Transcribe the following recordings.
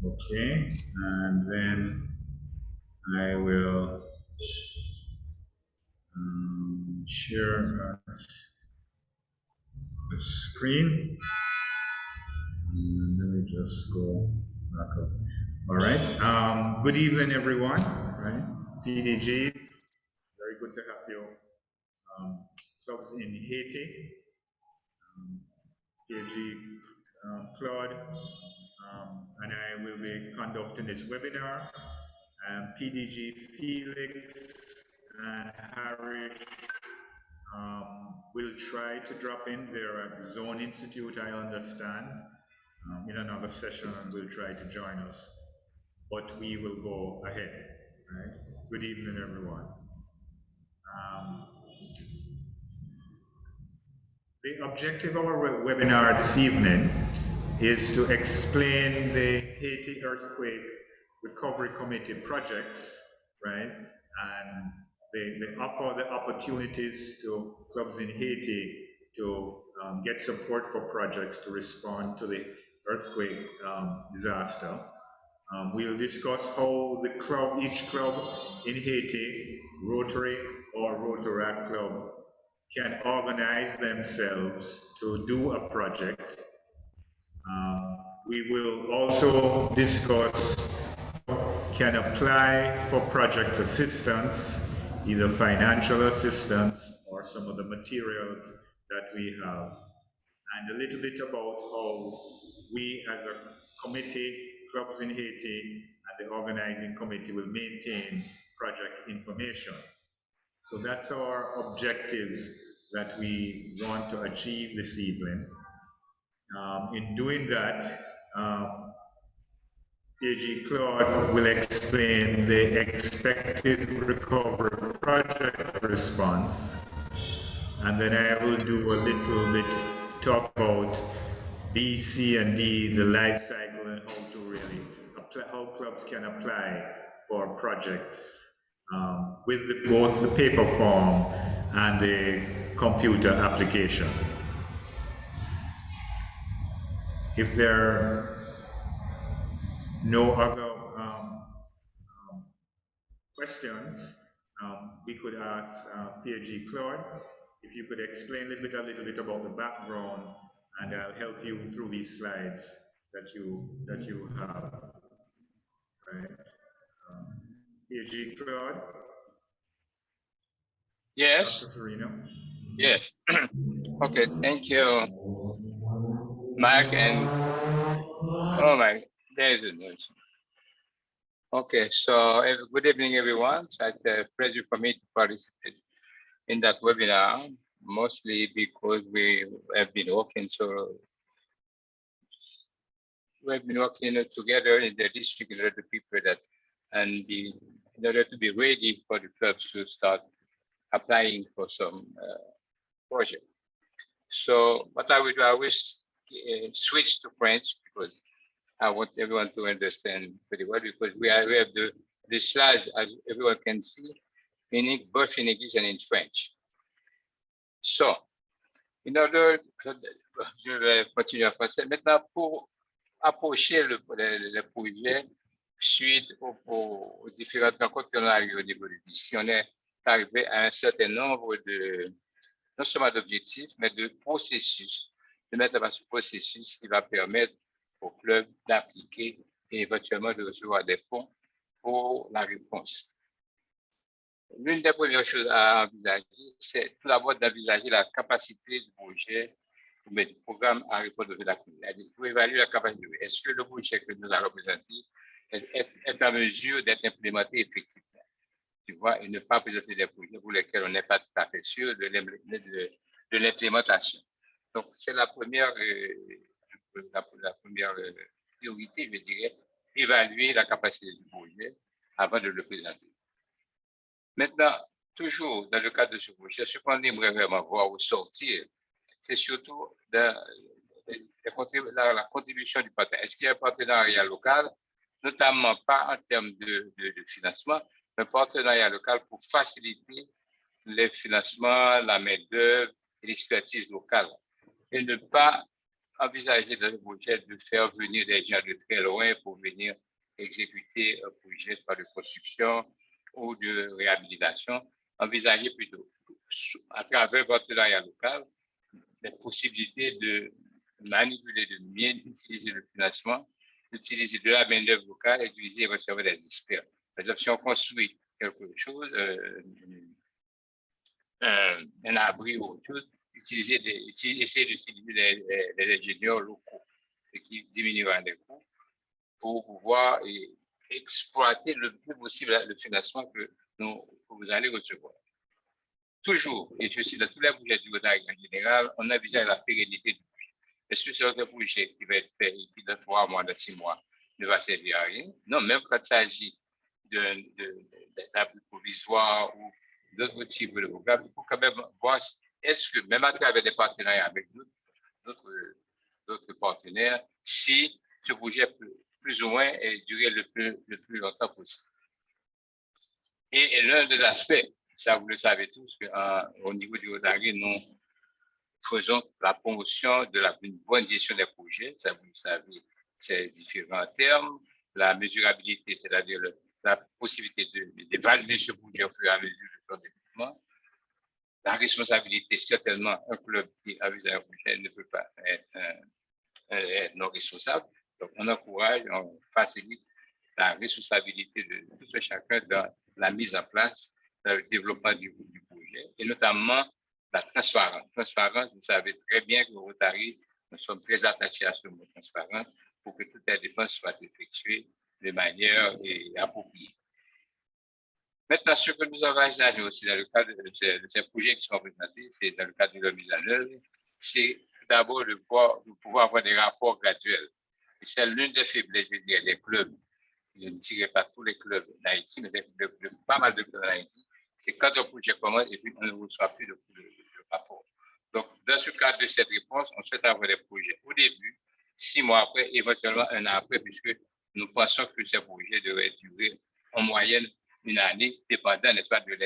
Okay, and then I will share the screen. Let me just go back up. All right. Good evening, everyone. Right, PDGs. Very good to have you. Clubs in Haiti. PDG Claude, and I will be conducting this webinar. PDG Felix and Harry will try to drop in. They're at the Zone Institute, I understand, in another session, and will try to join us. But we will go ahead. Right? Good evening, everyone. The objective of our webinar this evening is to explain the Haiti Earthquake Recovery Committee projects, right? And they offer the opportunities to clubs in Haiti to get support for projects to respond to the earthquake disaster. We'll discuss how each club in Haiti, Rotary or Rotary Club, can organize themselves to do a project. We will also discuss can apply for project assistance, either financial assistance or some of the materials that we have, and a little bit about how we as a committee, clubs in Haiti, and the organizing committee will maintain project information. So that's our objectives that we want to achieve this evening. In doing that, PG Claude will explain the expected recovery project response, and then I will do a little bit talk about B, C, and D, the life cycle, and how to really apply, how clubs can apply for projects with both the paper form and the computer application. If there are no other questions, we could ask PG Claude if you could explain a little bit about the background, and I'll help you through these slides that you have. Right. PG Claude. Yes. Dr. Sereno. Yes. Okay. Thank you, Mike. And oh my, there's a noise. Okay. So good evening, everyone. So it's a pleasure for me to participate in that webinar, mostly because we have been working together in the district in order to prepare that and in order to be ready for the clubs to start applying for some project. So what I will do, I will switch to French because I want everyone to understand pretty well, because we have the slides, as everyone can see, both in English and in French. So, in order, je vais continuer en français. Maintenant, pour approcher le projet, suite aux différentes rencontres qu'on a eues au niveau du lycée, on est arrivé à un certain nombre de, non seulement d'objectifs, mais de processus, de mettre en place ce processus qui va permettre au club d'appliquer et éventuellement de recevoir des fonds pour la réponse. L'une des premières choses à envisager, c'est tout d'abord d'envisager la capacité du projet ou du programme à répondre aux la communauté. Pour évaluer la capacité, est-ce que le projet que nous allons présenter est en mesure d'être implémenté effectivement? Tu vois, et ne pas présenter des projets pour lesquels on n'est pas tout à fait sûr de l'implémentation. Donc, c'est la première priorité, je dirais, évaluer la capacité du projet avant de le présenter. Maintenant, toujours dans le cadre de ce projet, ce qu'on aimerait vraiment voir ressortir, c'est surtout la contribution du partenaire. Est-ce qu'il y a un partenariat local, notamment pas en termes de financement, un partenariat local pour faciliter les financements, la main-d'œuvre et l'expertise locale, et ne pas envisager dans le projet de faire venir des gens de très loin pour venir exécuter un projet, soit de construction ou de réhabilitation. Envisager plutôt, à travers votre partenariat local, les possibilités de manipuler, de bien utiliser le financement, d'utiliser de la main-d'œuvre locale et d'utiliser éventuellement des experts. Par exemple, si on construit quelque chose, un abri ou autre chose, essayer d'utiliser des ingénieurs locaux, ce qui diminuera les coûts pour pouvoir exploiter le plus possible le financement que vous allez recevoir. Toujours, et je suis dans tous les projets du Rotary en général, on envisage la pérennité du projet. Est-ce que c'est un projet qui va être fait ici dans 3 mois, dans 6 mois, ne va servir à rien? Non, même quand il s'agit d'abri provisoire ou d'autres types de programmes, il faut quand même voir est-ce que, même à travers des partenariats avec d'autres partenaires, si ce projet peut plus ou moins durer le plus longtemps possible. Et l'un des aspects, ça vous le savez tous, qu'au niveau du Rotary, nous faisons la promotion de une bonne gestion des projets, ça vous le savez, c'est différents termes, la mesurabilité, c'est-à-dire la possibilité d'évaluer ce projet au fur et à mesure de son développement. La responsabilité, certainement, un club qui envisage un projet ne peut pas être non responsable. Donc, on encourage, on facilite la responsabilité de tout un chacun dans la mise en place, dans le développement du projet, et notamment la transparence. Transparence, vous savez très bien que au Rotary, nous sommes très attachés à ce mot transparence pour que toutes les dépenses soient effectuées de manière appropriée. Maintenant, ce que nous envisageons aussi dans le cadre de ces projets qui sont présentés, c'est dans le cadre de leur mise en œuvre, c'est d'abord de pouvoir avoir des rapports graduels. Et c'est l'une des faiblesses, je dirais, des clubs. Je ne dirais pas tous les clubs d'Haïti, mais pas mal de clubs d'Haïti. C'est quand un projet commence et puis on ne reçoit plus de rapport. Donc, dans ce cadre de cette réponse, on souhaite avoir des projets au début, 6 mois après, éventuellement 1 an après, puisque nous pensons que ces projets devraient durer en moyenne 1 année, dépendant, n'est-ce pas, de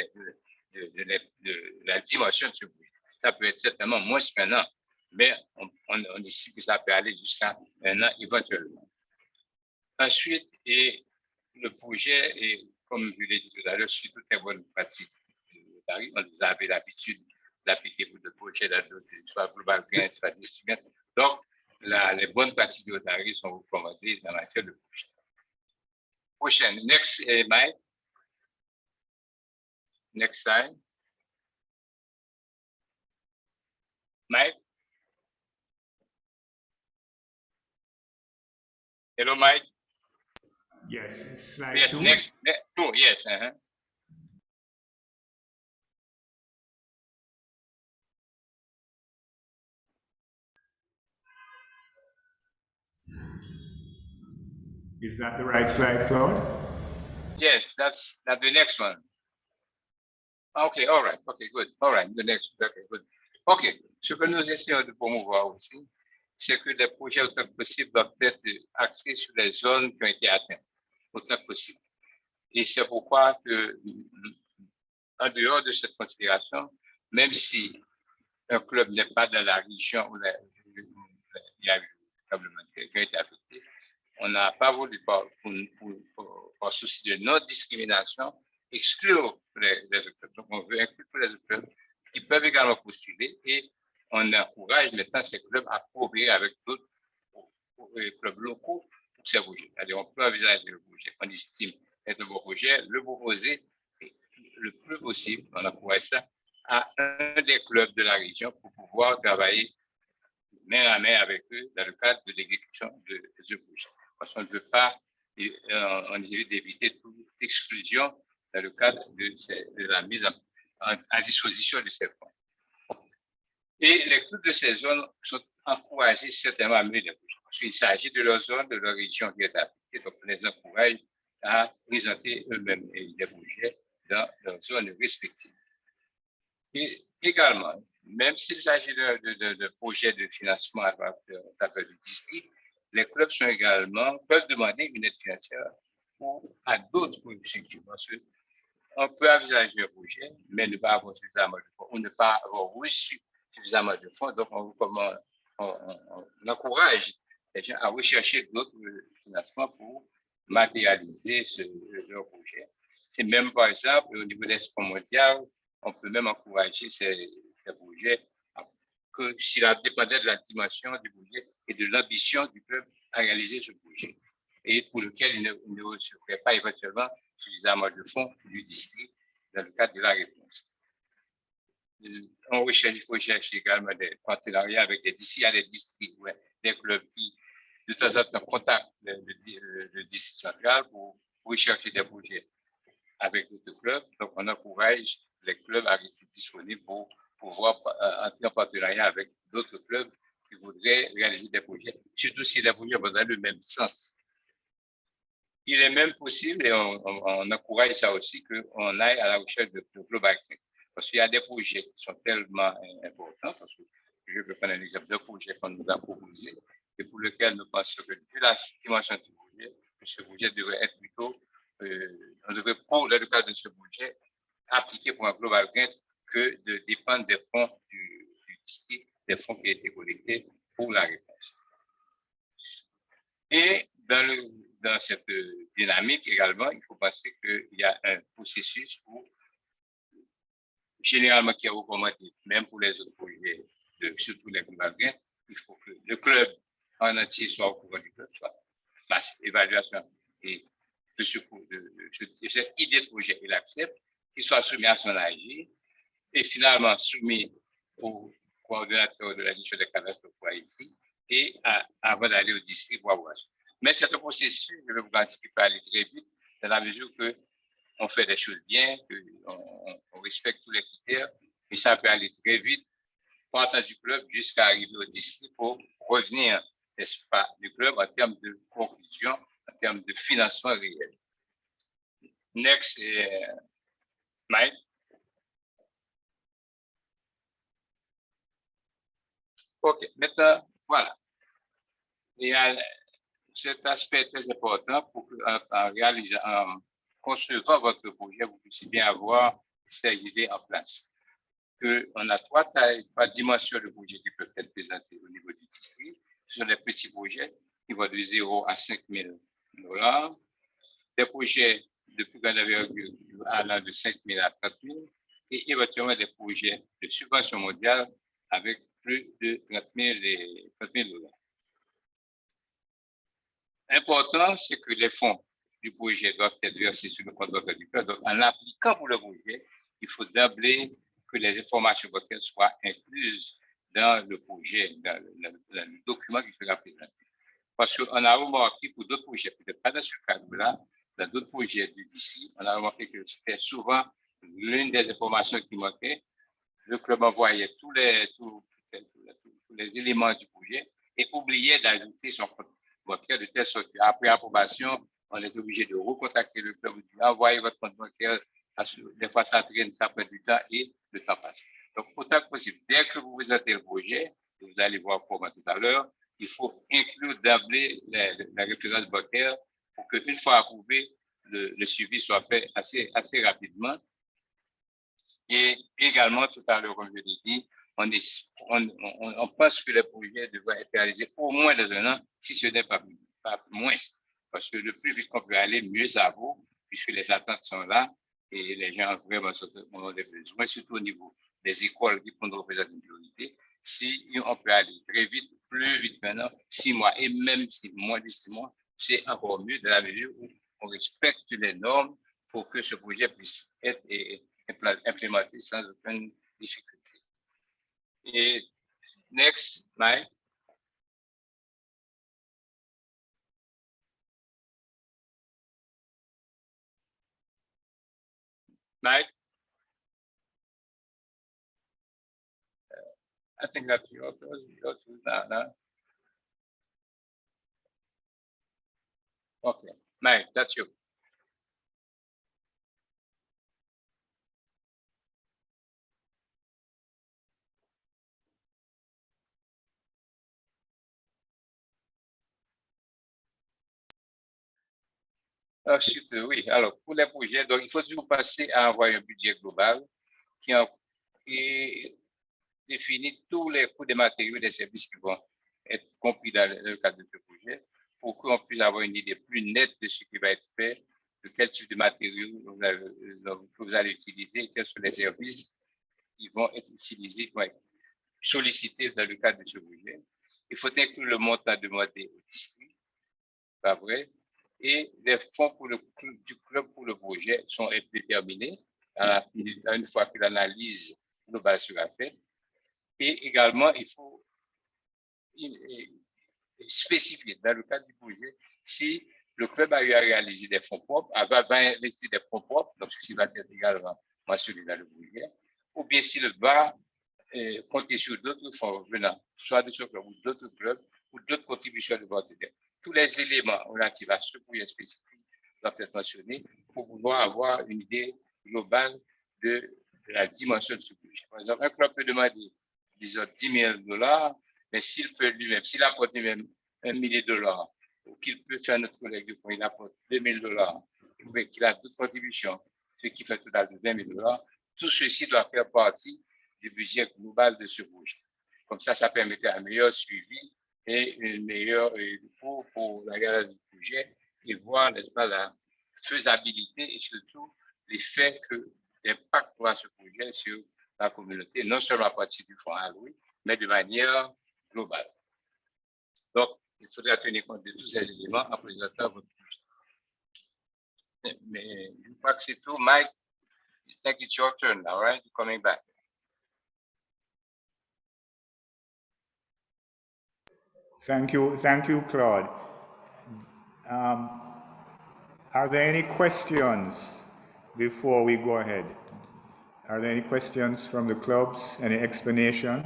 la dimension de ce projet. Ça peut être certainement moins qu'1 an, mais on estime que ça peut aller jusqu'à 1 an éventuellement. Ensuite, le projet, et comme je l'ai dit tout à l'heure, c'est toutes les bonnes pratiques de Rotary. On avait l'habitude d'appliquer pour des projets soit global gain, soit distribution. Donc, les bonnes pratiques de Rotary sont recommandées dans la matière de projet. Prochaine, next, Mike. Next slide. Mike. Hello, Mike. Yes, slide yes, 2. Next, 2, yes. Is that the right slide, Claude? Yes, that's the next one. Okay, all right. Okay, good. All right, the next. Okay, good. Okay, ce que nous essayons de promouvoir aussi, c'est que les projets autant que possible doivent être axés sur les zones qui ont été atteintes, autant que possible. Et c'est pourquoi en dehors de cette considération, même si un club n'est pas dans la région où il y a eu probablement qui a été affecté, on n'a pas voulu, par souci de non-discrimination, exclure les autres clubs. Donc, on veut inclure tous les autres clubs qui peuvent également postuler et on encourage maintenant ces clubs à coopérer avec d'autres clubs locaux pour ces projets. C'est-à-dire, on peut envisager le projet qu'on estime être un bon projet, le proposer le plus possible, on encourage ça, à un des clubs de la région pour pouvoir travailler main à main avec eux dans le cadre de l'exécution de ce projet. Parce qu'on ne veut pas, on essaie d'éviter toute exclusion dans le cadre de la mise à disposition de ces fonds. Et les clubs de ces zones sont encouragés certainement à mener des projets. Parce qu'il s'agit de leur zone, de leur région qui est affectée, donc on les encourage à présenter eux-mêmes des projets dans leurs zones respectives. Et également, même s'il s'agit de projets de financement à travers du district, les clubs peuvent demander une aide financière à d'autres structures. Parce qu'on peut envisager un projet, mais ne pas avoir suffisamment de fonds, ou ne pas avoir reçu suffisamment de fonds. Donc, on recommande on encourage les gens à rechercher d'autres financements pour matérialiser leur projet. C'est même, par exemple, au niveau des fonds mondiaux, on peut même encourager ces projets que cela dépendait de la dimension du projet et de l'ambition du club à réaliser ce projet, et pour lequel il ne recevrait pas éventuellement suffisamment de fonds du district dans le cadre de la réponse. On recherche également des partenariats avec des districts, des districts, ouais, des clubs qui, de temps en temps, contactent le district central pour rechercher des projets avec d'autres clubs. Donc, on encourage les clubs à rester disponibles pour pouvoir entrer en partenariat avec d'autres clubs qui voudraient réaliser des projets, surtout si les projets vont dans le même sens. Il est même possible, et on encourage ça aussi, qu'on aille à la recherche de global. Parce qu'il y a des projets qui sont tellement importants, parce que je peux prendre un exemple de projet qu'on nous a proposé, et pour lequel nous pensons que vu la dimension du projet, ce projet devrait être plutôt, on devrait, pour le cadre de ce projet, appliquer pour un global grant que de dépendre des fonds du district, des fonds qui ont été collectés pour la réponse. Et dans cette dynamique également, il faut penser qu'il y a un processus où, généralement, qui est recommandé, même pour les autres projets, surtout les global grants, il faut que le club en entier soit au courant du club, soit fasse évaluation et de cette idée de projet, il accepte, qu'il soit soumis à son AG et finalement soumis au coordonnateur de la gestion des catastrophes pour Haïti et avant d'aller au district pour avoir. Mais c'est un processus, je vais vous garantir qu'il peut aller très vite, dans la mesure qu'on fait des choses bien, qu'on respecte tous les critères, et ça peut aller très vite, partant du club jusqu'à arriver au district pour revenir, n'est-ce pas, du club en termes de conclusion, en termes de financement réel. Next, Mike. OK, maintenant, voilà. Il y a cet aspect très important pour en concevant votre projet, vous puissiez bien avoir ces idées en place. On a trois dimensions de projets qui peuvent être présentés au niveau du district. Ce sont les petits projets qui vont de 0 à 5 000 $, des projets de plus grande envergure allant de 5 000 à 30 000, et éventuellement des projets de subvention mondiale avec plus de 30 000 $. Important, c'est que les fonds du projet doivent être versés sur le compte bancaire du club. Donc, en appliquant pour le projet, il faut d'emblée que les informations bancaires soient incluses dans le projet, dans le document qui sera présenté. Parce qu'on a remarqué pour d'autres projets, peut-être pas dans ce cadre-là, dans d'autres projets d'ici, on a remarqué que c'était souvent l'une des informations qui manquait. Le club envoyait tous les éléments du projet et oubliait d'ajouter son compte bancaire, de telle sorte qu'après approbation, on est obligé de recontacter le club, envoyer votre compte bancaire. Des fois, ça traîne, ça prend du temps et le temps passe. Donc, autant que possible, dès que vous présentez le projet, vous allez voir comment tout à l'heure, il faut inclure d'emblée la référence bancaire pour qu'une fois approuvé, le suivi soit fait assez rapidement. Et également, tout à l'heure, comme je l'ai dit, on pense que les projets devraient être réalisés au moins dans un an, si ce n'est pas moins. Parce que le plus vite qu'on peut aller, mieux ça vaut, puisque les attentes sont là et les gens vraiment ont des besoins, surtout au niveau des écoles qui font représenter une priorité. Si on peut aller très vite, plus vite maintenant, 6 mois, et même si moins de 6 mois, c'est encore mieux dans la mesure où on respecte les normes pour que ce projet puisse être implémenté sans aucune difficulté. Et next, Mike. Mike. I think that's yours now. Okay, Mike, that's you. Ensuite, oui, alors pour les projets, donc il faut toujours passer à envoyer un budget global qui définir tous les coûts des matériaux et des services qui vont être compris dans le cadre de ce projet pour qu'on puisse avoir une idée plus nette de ce qui va être fait, de quel type de matériaux vous allez utiliser, quels sont les services qui vont être utilisés, qui vont être sollicités dans le cadre de ce projet. Il faut inclure le montant demandé au district, pas vrai, et les fonds pour du club pour le projet sont déterminés une fois que l'analyse globale sera faite. Et également, il faut spécifier dans le cadre du projet si le club a eu à réaliser des fonds propres, va investir des fonds propres, donc ceci va être également mentionné dans le projet, ou bien s'il va compter sur d'autres fonds venant, soit de ce club ou d'autres clubs, ou d'autres contributions de partenaires. Tous les éléments relatifs à ce projet spécifique doivent être mentionnés pour pouvoir avoir une idée globale de la dimension de ce projet. Par exemple, un club peut demander, disons, 10 000 $, mais s'il peut lui-même, s'il apporte lui-même $1 million, ou qu'il peut faire notre collègue du fonds, il apporte $2 000, ou qu'il a d'autres contributions, ce qui fait un total de $20 000, tout ceci doit faire partie du budget global de ce projet. Comme ça permettait un meilleur suivi et une meilleure pour la réalisation du projet et voir, n'est-ce pas, la faisabilité et surtout l'effet que l'impact pour ce projet sur la communauté, non seulement à partir du fonds alloué, mais de manière globale. Donc, il faudra tenir compte de tous ces éléments en présentant votre projet. Mais je crois que c'est tout. Mike, I think it's your turn now, right? You're coming back. Thank you, Claude. Are there any questions before we go ahead? Are there any questions from the clubs? Any explanation?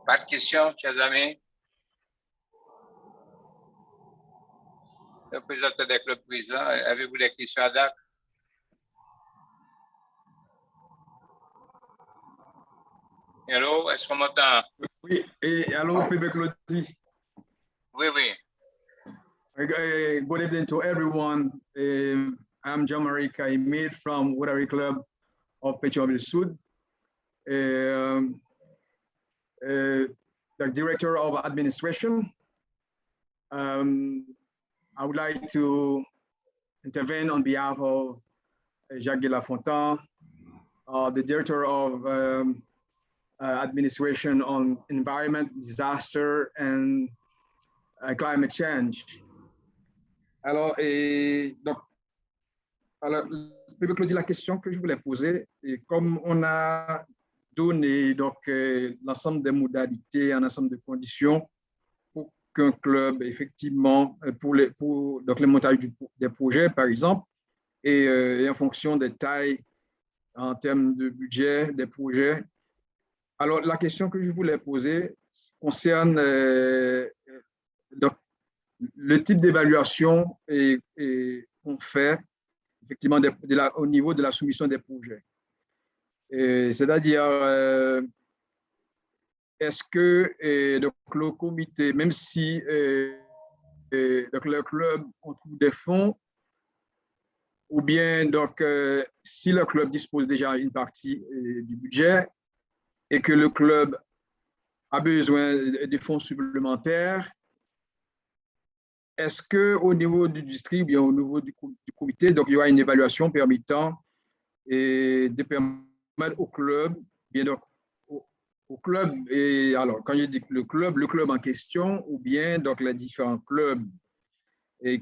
Pas de questions, chers amis? Le président des clubs présents, avez-vous des questions à date? Hello, est-ce qu'on m'entend? Oui, et allô, P.B. Claudie. Oui, oui. Good evening to everyone. I'm Jean-Marie Caimid from Rotary Club of Pétionville Sud. The Director of Administration. I would like to intervene on behalf of Jacques de La Fontaine, the Director of Administration on Environment, Disaster, and Climate Change. Alors, P.B. Claudie, la question que je voulais poser, et comme on a donné donc l'ensemble des modalités, un ensemble de conditions pour qu'un club, effectivement, donc le montage des projets, par exemple, et en fonction des tailles en termes de budget des projets. Alors, la question que je voulais poser concerne donc, le type d'évaluation qu'on fait effectivement au niveau de la soumission des projets. C'est-à-dire, est-ce que donc, le comité, même si donc, le club on trouve des fonds, ou bien donc, si le club dispose déjà une partie du budget et que le club a besoin de fonds supplémentaires, est-ce qu'au niveau du district ou bien au niveau du comité, donc il y aura une évaluation permettant de permettre au club, bien donc au club, et alors quand je dis le club en question, ou bien donc les différents clubs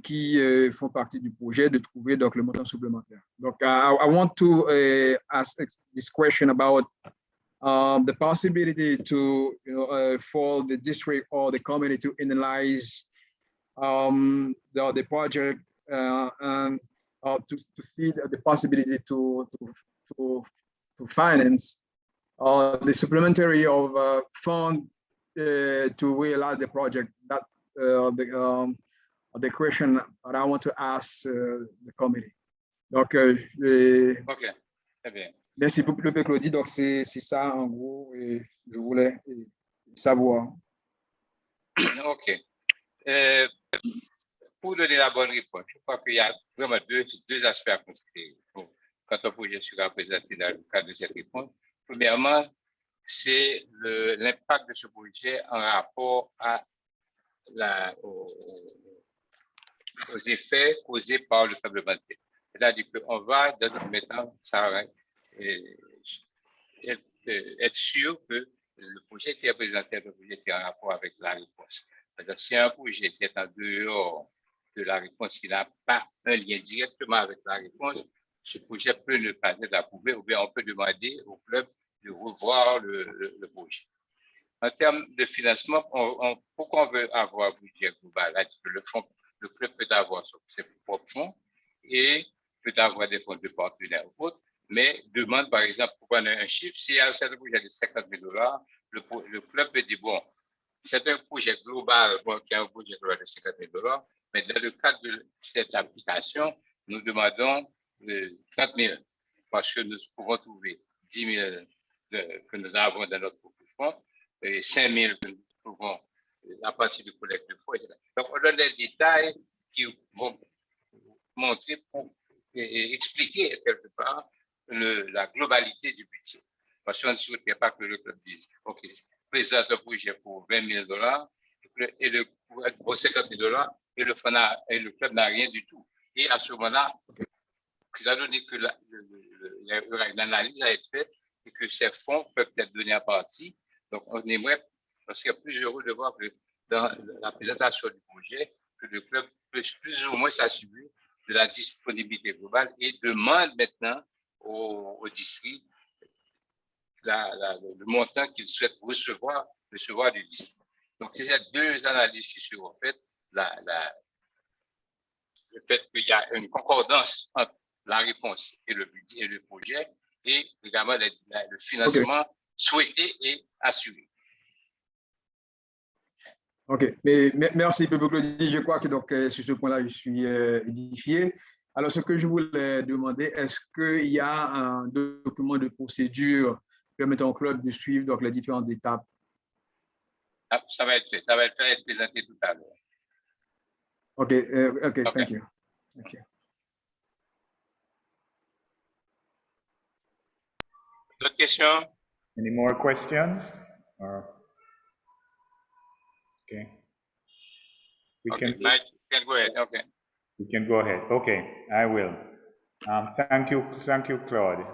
qui font partie du projet de trouver donc le montant supplémentaire. Donc I want to ask this question about the possibility to for the district or the community to analyze the project and to see the possibility to finance the supplementary of fund to realize the project. That the question that I want to ask the committee. Donc, OK, très bien. Merci pour le Claudie. Donc, c'est ça en gros, et je voulais savoir. OK. pour donner la bonne réponse, je crois qu'il y a vraiment deux aspects à considérer quand un projet sera présenté dans le cadre de cette réponse. Premièrement, c'est l'impact de ce projet en rapport aux effets causés par le tremblement de terre. C'est-à-dire qu'on va, dans un premier temps, être sûr que le projet qui est présenté est un projet qui est en rapport avec la réponse. C'est un projet qui est en dehors de la réponse, qui n'a pas un lien directement avec la réponse, ce projet peut ne pas être approuvé, ou bien on peut demander au club de revoir le projet. En termes de financement, pourquoi on veut avoir un budget global? Le club peut avoir ses propres fonds et peut avoir des fonds de partenaires ou autres, mais demande, par exemple, pour prendre un chiffre, s'il y a un certain projet de 50 000 $, le club peut dire, bon, c'est un projet global, qui est un projet global de 50 000 $, mais dans le cadre de cette application, nous demandons 30 000, parce que nous pouvons trouver 10 000 que nous avons dans notre propre fonds, et 5 000 que nous trouvons à partir du collecte de fonds, etc. Donc, on donne des détails qui vont montrer et expliquer quelque part la globalité du budget. Parce qu'on ne souhaiterait pas que le club dise, OK, présente un projet pour 20 000 $, et pour 50 000 $ et le club n'a rien du tout. Et à ce moment-là, étant donné que il y aura une analyse à être faite et que ces fonds peuvent être donnés à partie, donc on serait plus heureux de voir que dans la présentation du projet, que le club peut plus ou moins s'assurer de la disponibilité globale et demande maintenant au district le montant qu'il souhaite recevoir du district. Donc, c'est ces deux analyses qui seront faites, le fait qu'il y a une concordance entre la réponse et le budget et le projet, et également le financement souhaité et assuré. OK. Mais merci, Pepe Claudie. Je crois que donc, sur ce point-là, je suis édifié. Alors, ce que je voulais demander, est-ce qu'il y a un document de procédure permettant au club de suivre donc, les différentes étapes? Ça va être fait. Ça va être présenté tout à l'heure. OK. OK. Thank you. Okay. D'autres questions? Any more questions? Okay. Mike, you can go ahead. Okay. You can go ahead. Okay, I will. Thank you, Claude.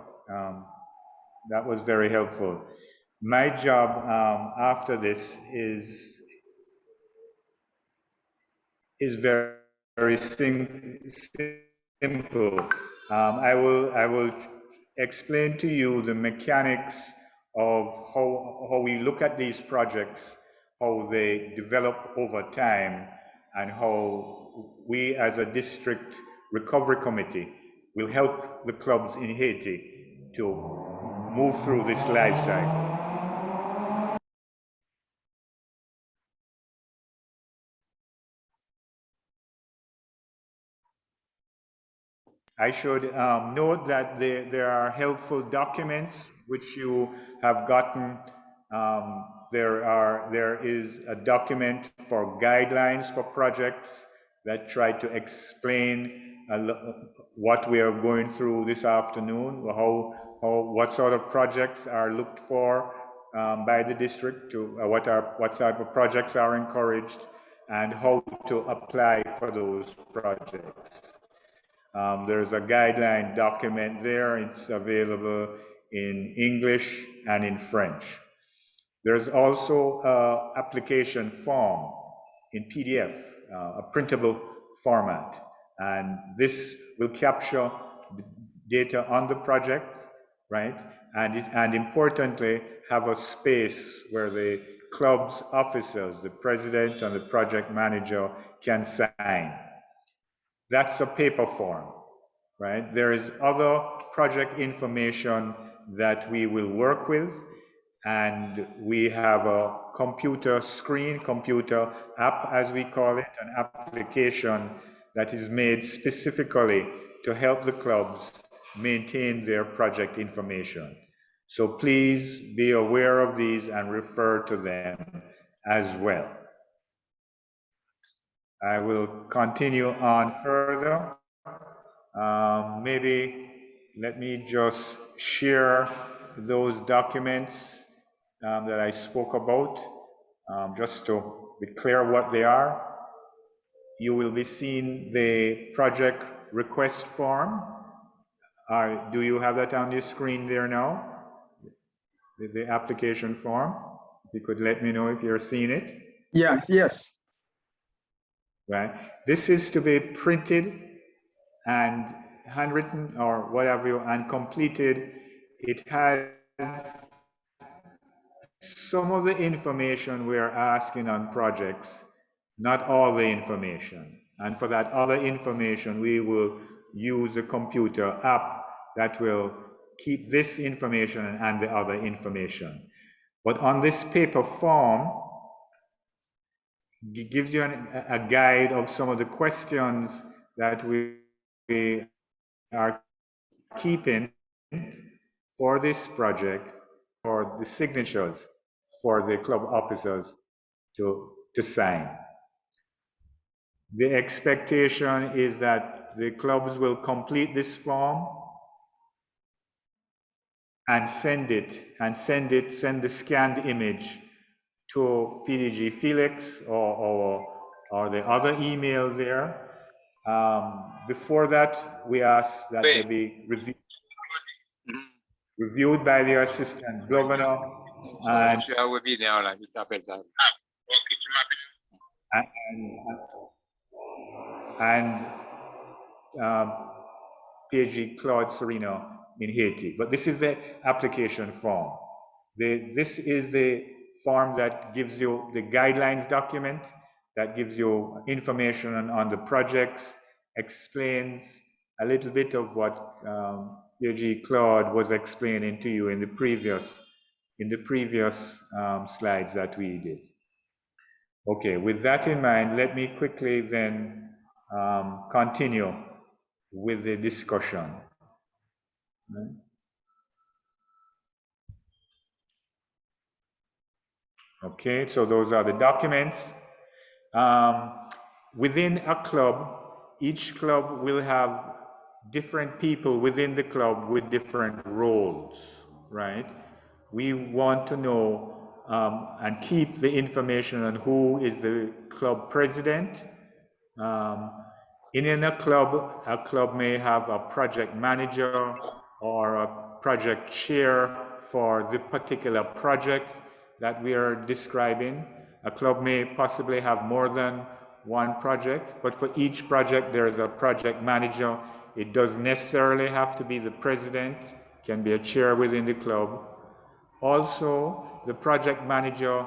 That was very helpful. My job after this is very, very simple. I will explain to you the mechanics of how we look at these projects, how they develop over time, and how we as a district recovery committee will help the clubs in Haiti to move through this life cycle. I should note that there are helpful documents which you have gotten. There is a document for guidelines for projects that try to explain what we are going through this afternoon, what sort of projects are looked for by the district, what type of projects are encouraged, and how to apply for those projects. There's a guideline document there. It's available in English and in French. There's also an application form in PDF, a printable format. And this will capture data on the project, right? And importantly, have a space where the club's officers, the president and the project manager, can sign. That's a paper form, right? There is other project information that we will work with, and we have a computer app, as we call it, an application that is made specifically to help the clubs maintain their project information. So please be aware of these and refer to them as well. I will continue on further. Maybe let me just share those documents that I spoke about, just to be clear what they are. You will be seeing the project request form. Do you have that on your screen there now? The application form? If you could let me know if you're seeing it. Yes, yes. Right. This is to be printed and handwritten or whatever and completed. It has some of the information we are asking on projects, not all the information. And for that other information, we will use a computer app that will keep this information and the other information. But on this paper form, it gives you a guide of some of the questions that we are keeping for this project, for the signatures for the club officers to sign. The expectation is that the clubs will complete this form and send the scanned image to PDG Felix or the other email there. Before that, we ask that they be reviewed by the assistant governor and PhD Claude Serino in Haiti. But this is the application form. This is the form that gives you the guidelines document, that gives you information on the projects, explains a little bit of what PhD Claude was explaining to you in the previous slides that we did. Okay, with that in mind, let me quickly then continue with the discussion. Okay, so those are the documents. Within a club, each club will have different people within the club with different roles, right? We want to know and keep the information on who is the club president. In a club may have a project manager or a project chair for the particular project that we are describing. A club may possibly have more than one project, but for each project there is a project manager. It doesn't necessarily have to be the president, it can be a chair within the club. Also, the project manager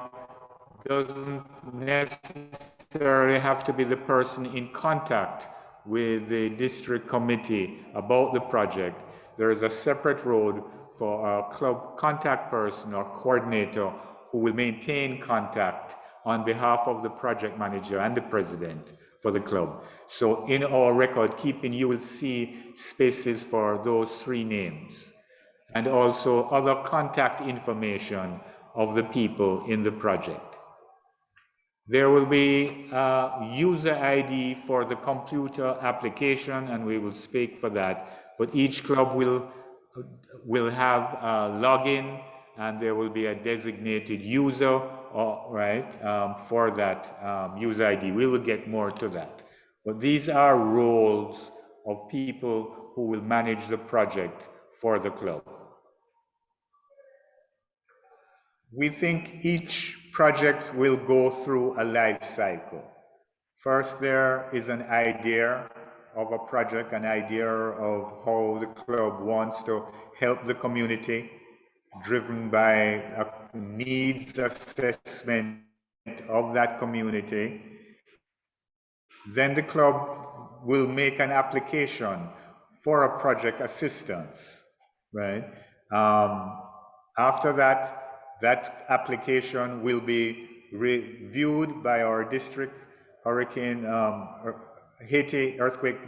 doesn't necessarily have to be the person in contact with the district committee about the project. There is a separate role for a club contact person or coordinator who will maintain contact on behalf of the project manager and the president for the club. So in our record keeping, you will see spaces for those three names and also other contact information of the people in the project. There will be a user ID for the computer application, and we will speak for that. But each club will have a login, and there will be a designated user, for that user ID. We will get more to that. But these are roles of people who will manage the project for the club. We think each project will go through a life cycle. First, there is an idea of a project, an idea of how the club wants to help the community, driven by a needs assessment of that community. Then the club will make an application for a project assistance, right? After that, that application will be reviewed by our district Haiti Earthquake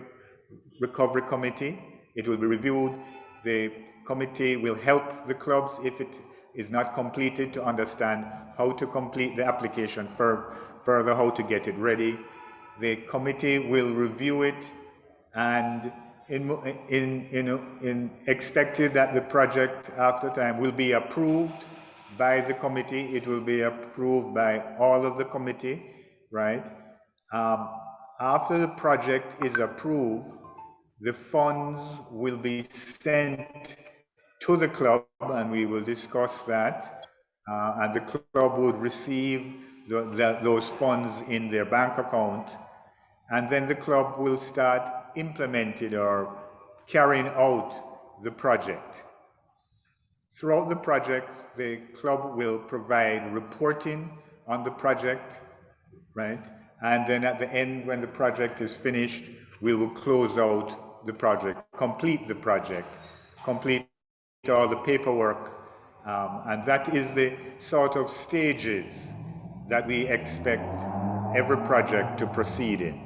Recovery Committee. It will be reviewed. The committee will help the clubs if it is not completed to understand how to complete the application further, how to get it ready. The committee will review it, and expected that the project after time will be approved by the committee. It will be approved by all of the committee, right? After the project is approved, the funds will be sent to the club, and we will discuss that. And the club would receive those funds in their bank account, and then the club will start implementing or carrying out the project. Throughout the project, the club will provide reporting on the project, right? And then at the end, when the project is finished, we will close out the project, complete the project, complete all the paperwork, and that is the sort of stages that we expect every project to proceed in.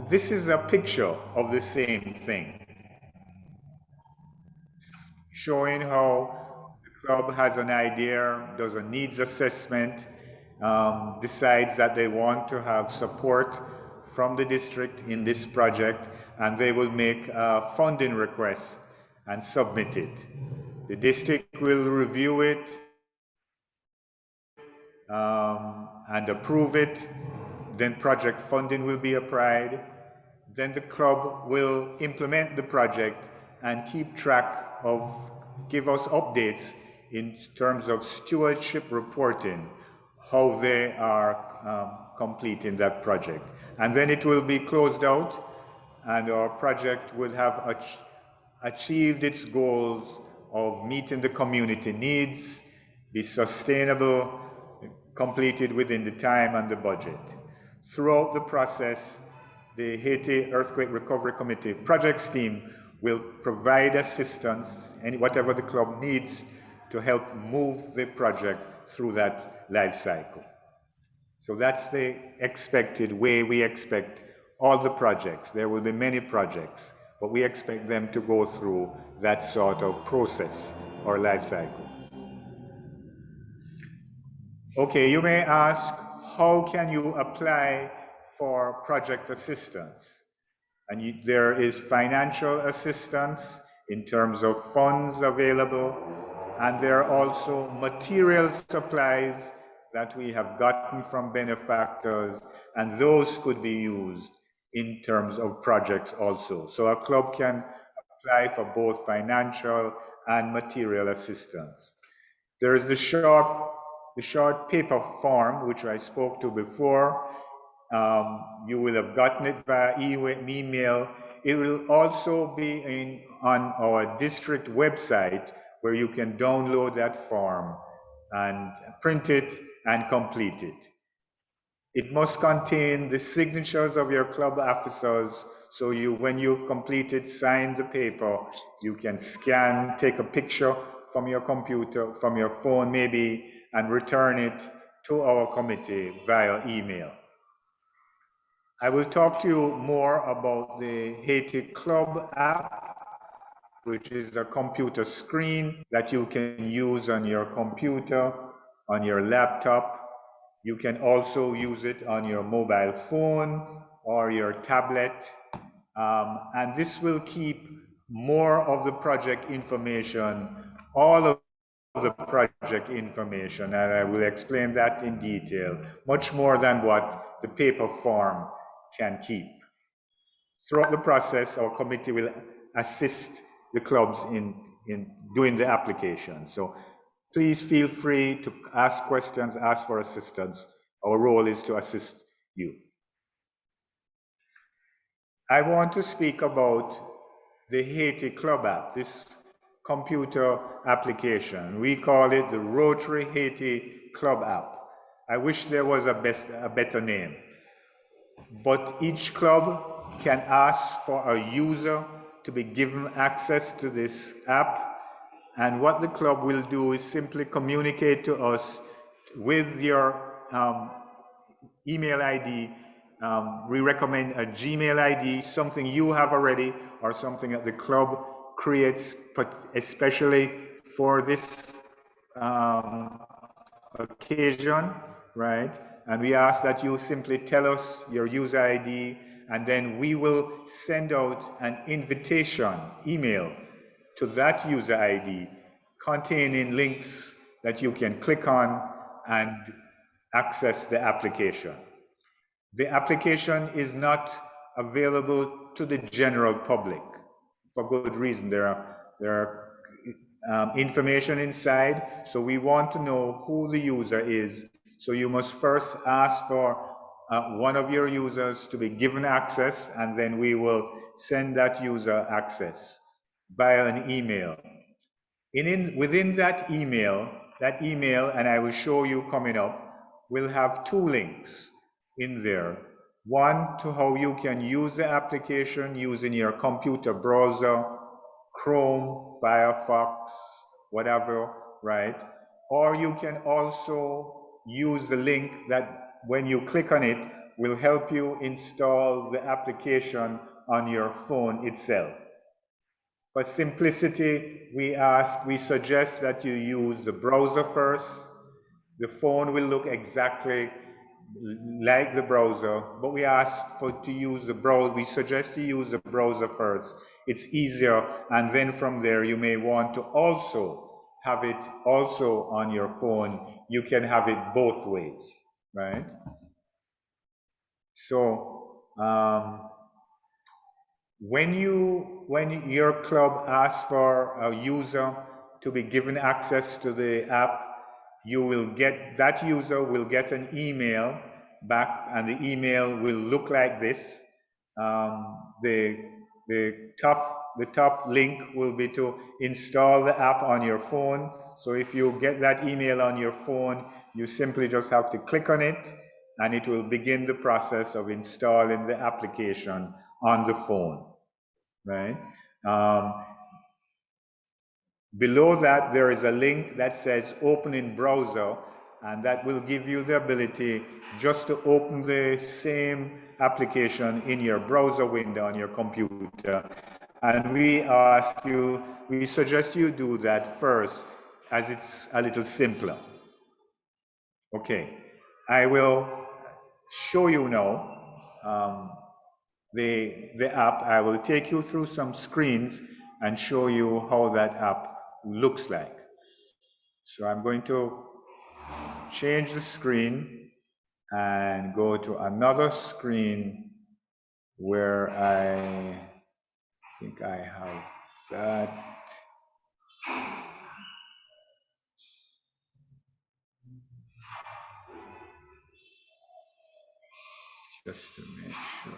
This is a picture of the same thing, showing how the club has an idea, does a needs assessment, decides that they want to have support from the district in this project, and they will make a funding request and submit it. The district will review it and approve it. Then project funding will be applied. Then the club will implement the project and keep track of, give us updates in terms of stewardship reporting, how they are completing that project. And then it will be closed out, and our project will have achieved its goals of meeting the community needs, be sustainable, completed within the time and the budget. Throughout the process, the Haiti Earthquake Recovery Committee projects team will provide assistance and whatever the club needs to help move the project through that life cycle. So that's the expected way we expect all the projects. There will be many projects, but we expect them to go through that sort of process or life cycle. Okay, you may ask, how can you apply for project assistance? And there is financial assistance in terms of funds available, and there are also material supplies that we have gotten from benefactors, and those could be used in terms of projects also. So a club can apply for both financial and material assistance. There is the short paper form, which I spoke to before. You will have gotten it via email. It will also be on our district website, where you can download that form and print it and complete it. It must contain the signatures of your club officers, so when you've completed, signed the paper, you can scan, take a picture from your computer, from your phone maybe, and return it to our committee via email. I will talk to you more about the Haiti Club app, which is a computer screen that you can use on your computer, on your laptop. You can also use it on your mobile phone or your tablet. And this will keep more of the project information, all of the project information, and I will explain that in detail, much more than what the paper form can keep. Throughout the process, our committee will assist the clubs in doing the application. So please feel free to ask questions, ask for assistance. Our role is to assist you. I want to speak about the Haiti Club app, this computer application. We call it the Rotary Haiti Club app. I wish there was a better name. But each club can ask for a user to be given access to this app, and what the club will do is simply communicate to us with your email ID. We recommend a Gmail ID, something you have already, or something that the club creates, but especially for this occasion, right? And we ask that you simply tell us your user ID, and then we will send out an invitation email to that user ID containing links that you can click on and access the application. The application is not available to the general public for good reason. There are information inside, so we want to know who the user is. So you must first ask for one of your users to be given access, and then we will send that user access via an email. Within that email, and I will show you coming up, will have two links in there. One to how you can use the application using your computer browser, Chrome, Firefox, whatever, right? Or you can also use the link that when you click on it will help you install the application on your phone itself. For simplicity, we suggest that you use the browser first. The phone will look exactly like the browser, but we ask to use the browser. We suggest you use the browser first. It's easier, and then from there you may want to also have it also on your phone. You can have it both ways, right? So when your club asks for a user to be given access to the app, that user will get an email back, and the email will look like this. The top link will be to install the app on your phone. So if you get that email on your phone, you simply just have to click on it, and it will begin the process of installing the application on the phone, right? Below that, there is a link that says open in browser, and that will give you the ability just to open the same application in your browser window on your computer. And we suggest you do that first, as it's a little simpler. Okay, I will show you now the app. I will take you through some screens and show you how that app looks like. So I'm going to change the screen and go to another screen where I think I have that. Just to make sure.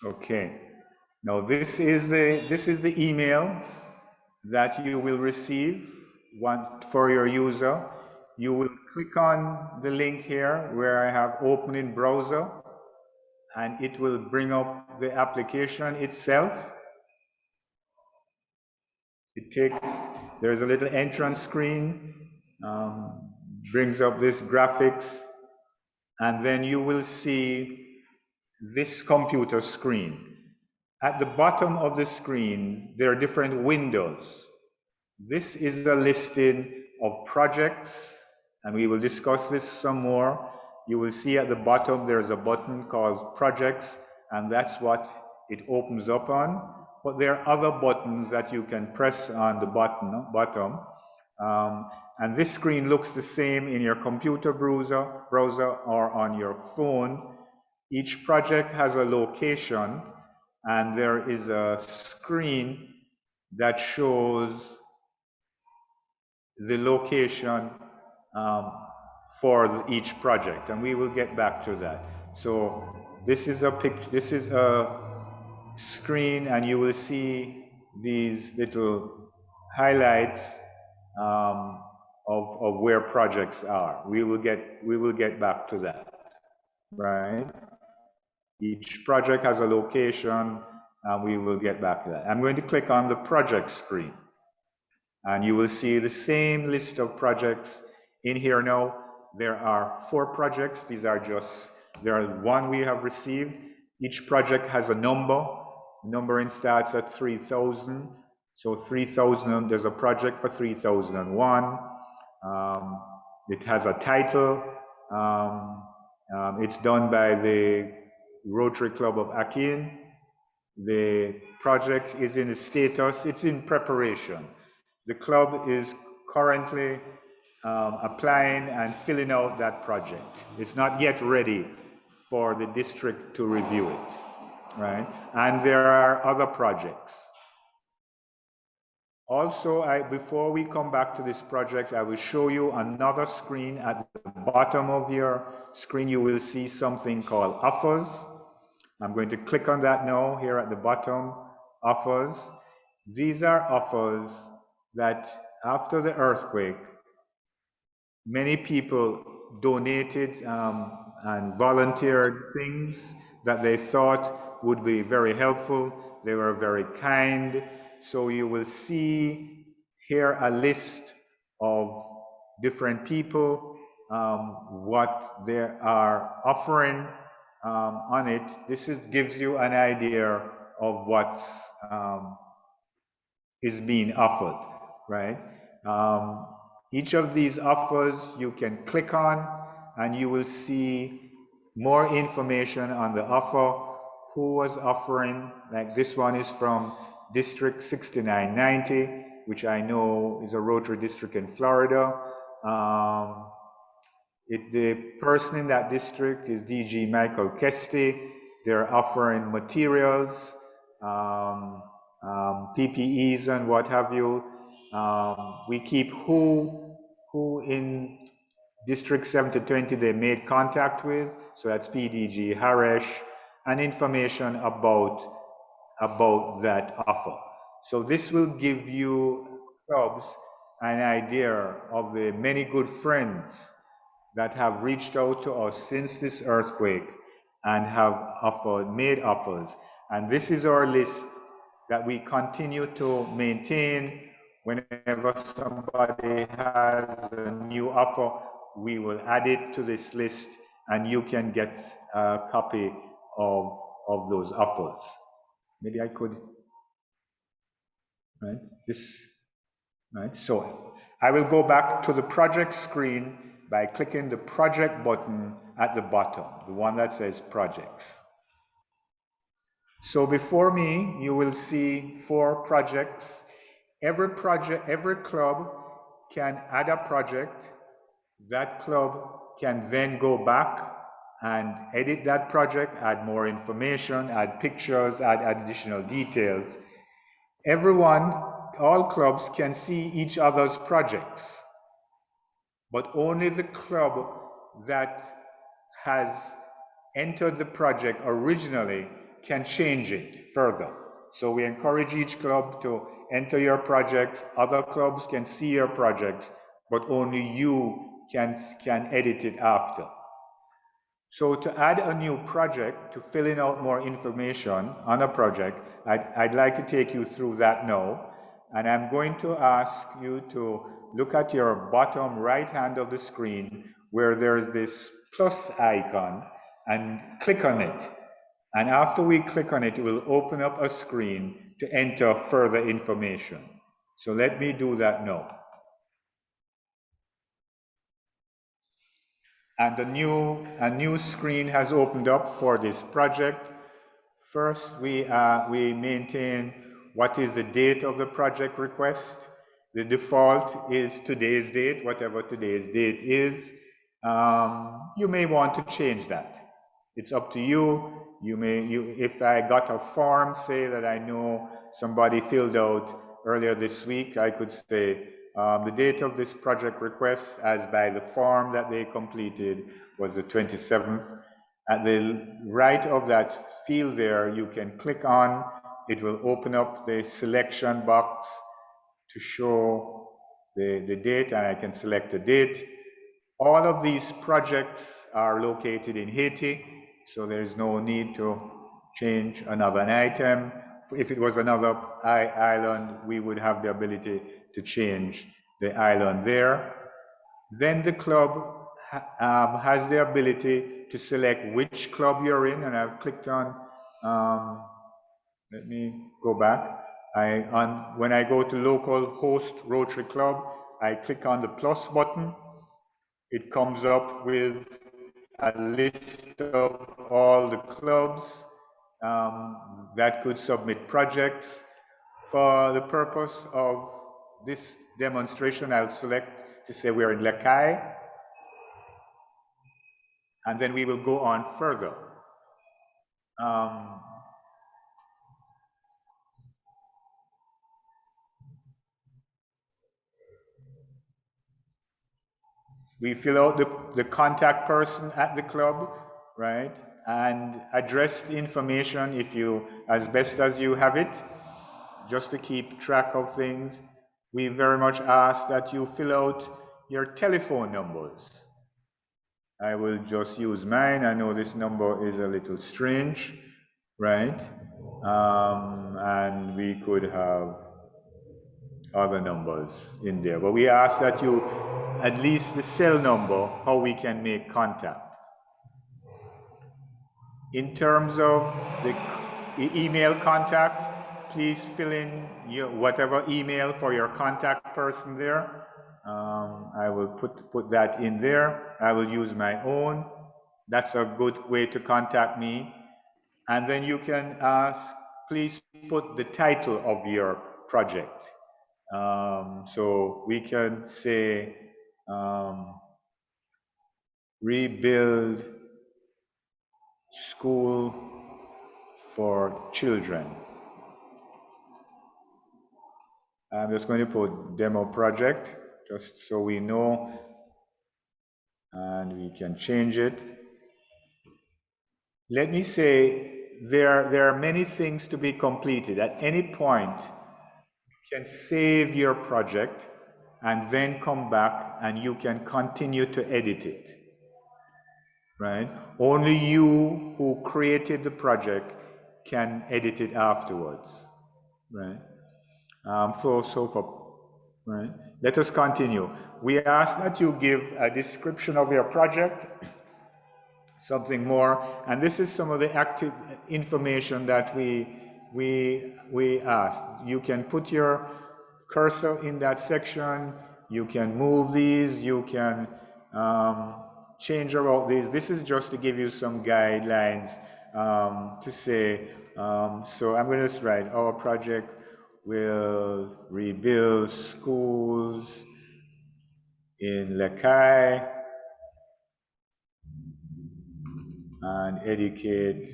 Okay, now this is the email that you will receive for your user. You will click on the link here where I have open in browser, and it will bring up the application itself. There's a little entrance screen, brings up this graphics, and then you will see this computer screen. At the bottom of the screen, there are different windows. This is a listing of projects, and we will discuss this some more. You will see at the bottom there's a button called projects, and that's what it opens up on. But there are other buttons that you can press on the bottom. And this screen looks the same in your computer browser or on your phone. Each project has a location, and there is a screen that shows the location for each project, and we will get back to that. So this is a screen, and you will see these little highlights of where projects are. We will get back to that, right? Each project has a location, and we will get back to that. I'm going to click on the project screen, and you will see the same list of projects in here now. There are 4 projects. There are one we have received. Each project has a number. Numbering starts at 3,000. So 3,000, there's a project for 3001. It has a title. It's done by the Rotary Club of Akin. The project is in a status, it's in preparation. The club is currently applying and filling out that project. It's not yet ready for the district to review it, right? And there are other projects. Also, before we come back to this project, I will show you another screen. At the bottom of your screen, you will see something called offers. I'm going to click on that now, here at the bottom, offers. These are offers that after the earthquake, many people donated and volunteered things that they thought would be very helpful. They were very kind. So you will see here a list of different people, what they are offering on it. This gives you an idea of what is being offered, right? Each of these offers you can click on and you will see more information on the offer, who was offering. Like this one is from District 6990, which I know is a Rotary district in Florida. The person in that district is DG Michael Kesty. They're offering materials, PPEs and what have you. We keep who in District 7 to 20 they made contact with, so that's PDG Harish, and information about that offer. So this will give you clubs an idea of the many good friends that have reached out to us since this earthquake and have made offers. And this is our list that we continue to maintain. Whenever somebody has a new offer, we will add it to this list and you can get a copy of those offers. Maybe I could, right? Right? So I will go back to the project screen by clicking the project button at the bottom, the one that says projects. So before me, you will see 4 projects. Every club can add a project. That club can then go back and edit that project, add more information, add pictures, add additional details. All clubs can see each other's projects, but only the club that has entered the project originally can change it further. So we encourage each club to enter your project. Other clubs can see your project, but only you can edit it after. So to add a new project, to fill in out more information on a project, I'd like to take you through that now. And I'm going to ask you to look at your bottom right hand of the screen where there's this plus icon and click on it. And after we click on it, it will open up a screen to enter further information. So let me do that now. And a new screen has opened up for this project. First, we maintain what is the date of the project request. The default is today's date, whatever today's date is. You may want to change that. It's up to you. If I got a form, say that I know somebody filled out earlier this week, I could say the date of this project request, as by the form that they completed, was the 27th. At the right of that field there, you can click on. It will open up the selection box to show the date, and I can select the date. All of these projects are located in Haiti, so there's no need to change another item. If it was another island, we would have the ability to change the island there. Then the club has the ability to select which club you're in, and I've clicked on Let me go back. When I go to local host Rotary Club, I click on the plus button. It comes up with a list of all the clubs that could submit projects. For the purpose of this demonstration, I'll select to say we're in Lakai, and then we will go on further. We fill out the contact person at the club, right? And address the information if you, as best as you have it, just to keep track of things. We very much ask that you fill out your telephone numbers. I will just use mine. I know this number is a little strange, right? And we could have other numbers in there, but we ask that you at least the cell number, how we can make contact. In terms of the email contact, please fill in whatever email for your contact person there. I will put that in there. I will use my own. That's a good way to contact me. And then you can ask, please put the title of your project. So we can say, rebuild school for children. I'm just going to put demo project, just so we know, and we can change it. Let me say, there are many things to be completed. At any point, you can save your project and then come back and you can continue to edit it, right? Only you who created the project can edit it afterwards, right? Right? Let us continue. We ask that you give a description of your project, something more, and this is some of the active information that we asked. You can put your cursor in that section, you can move these, you can change around these. This is just to give you some guidelines to say, so I'm going to write our project will rebuild schools in Lakai and educate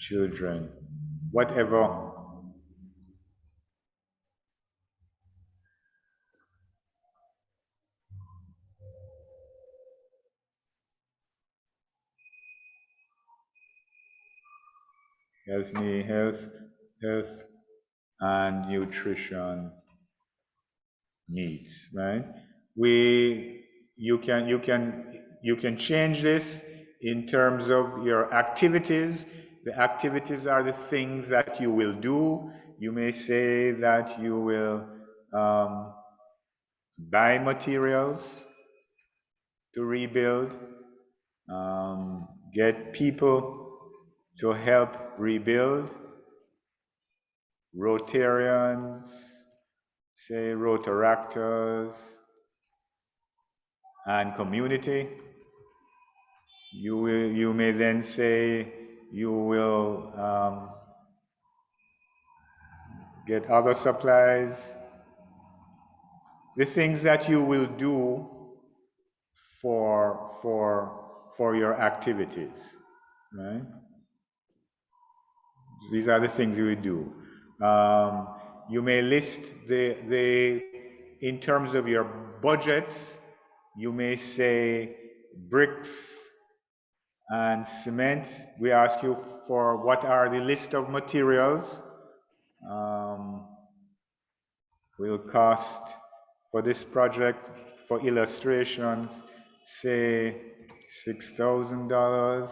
children, whatever. Health and nutrition needs, right? You can change this in terms of your activities. The activities are the things that you will do. You may say that you will buy materials to rebuild, get people to help rebuild, Rotarians, say Rotaractors, and community. You may then say you will get other supplies, the things that you will do for your activities, right? These are the things you would do. You may list in terms of your budgets, you may say bricks and cement. We ask you for what are the list of materials will cost for this project, for illustrations, say $6,000,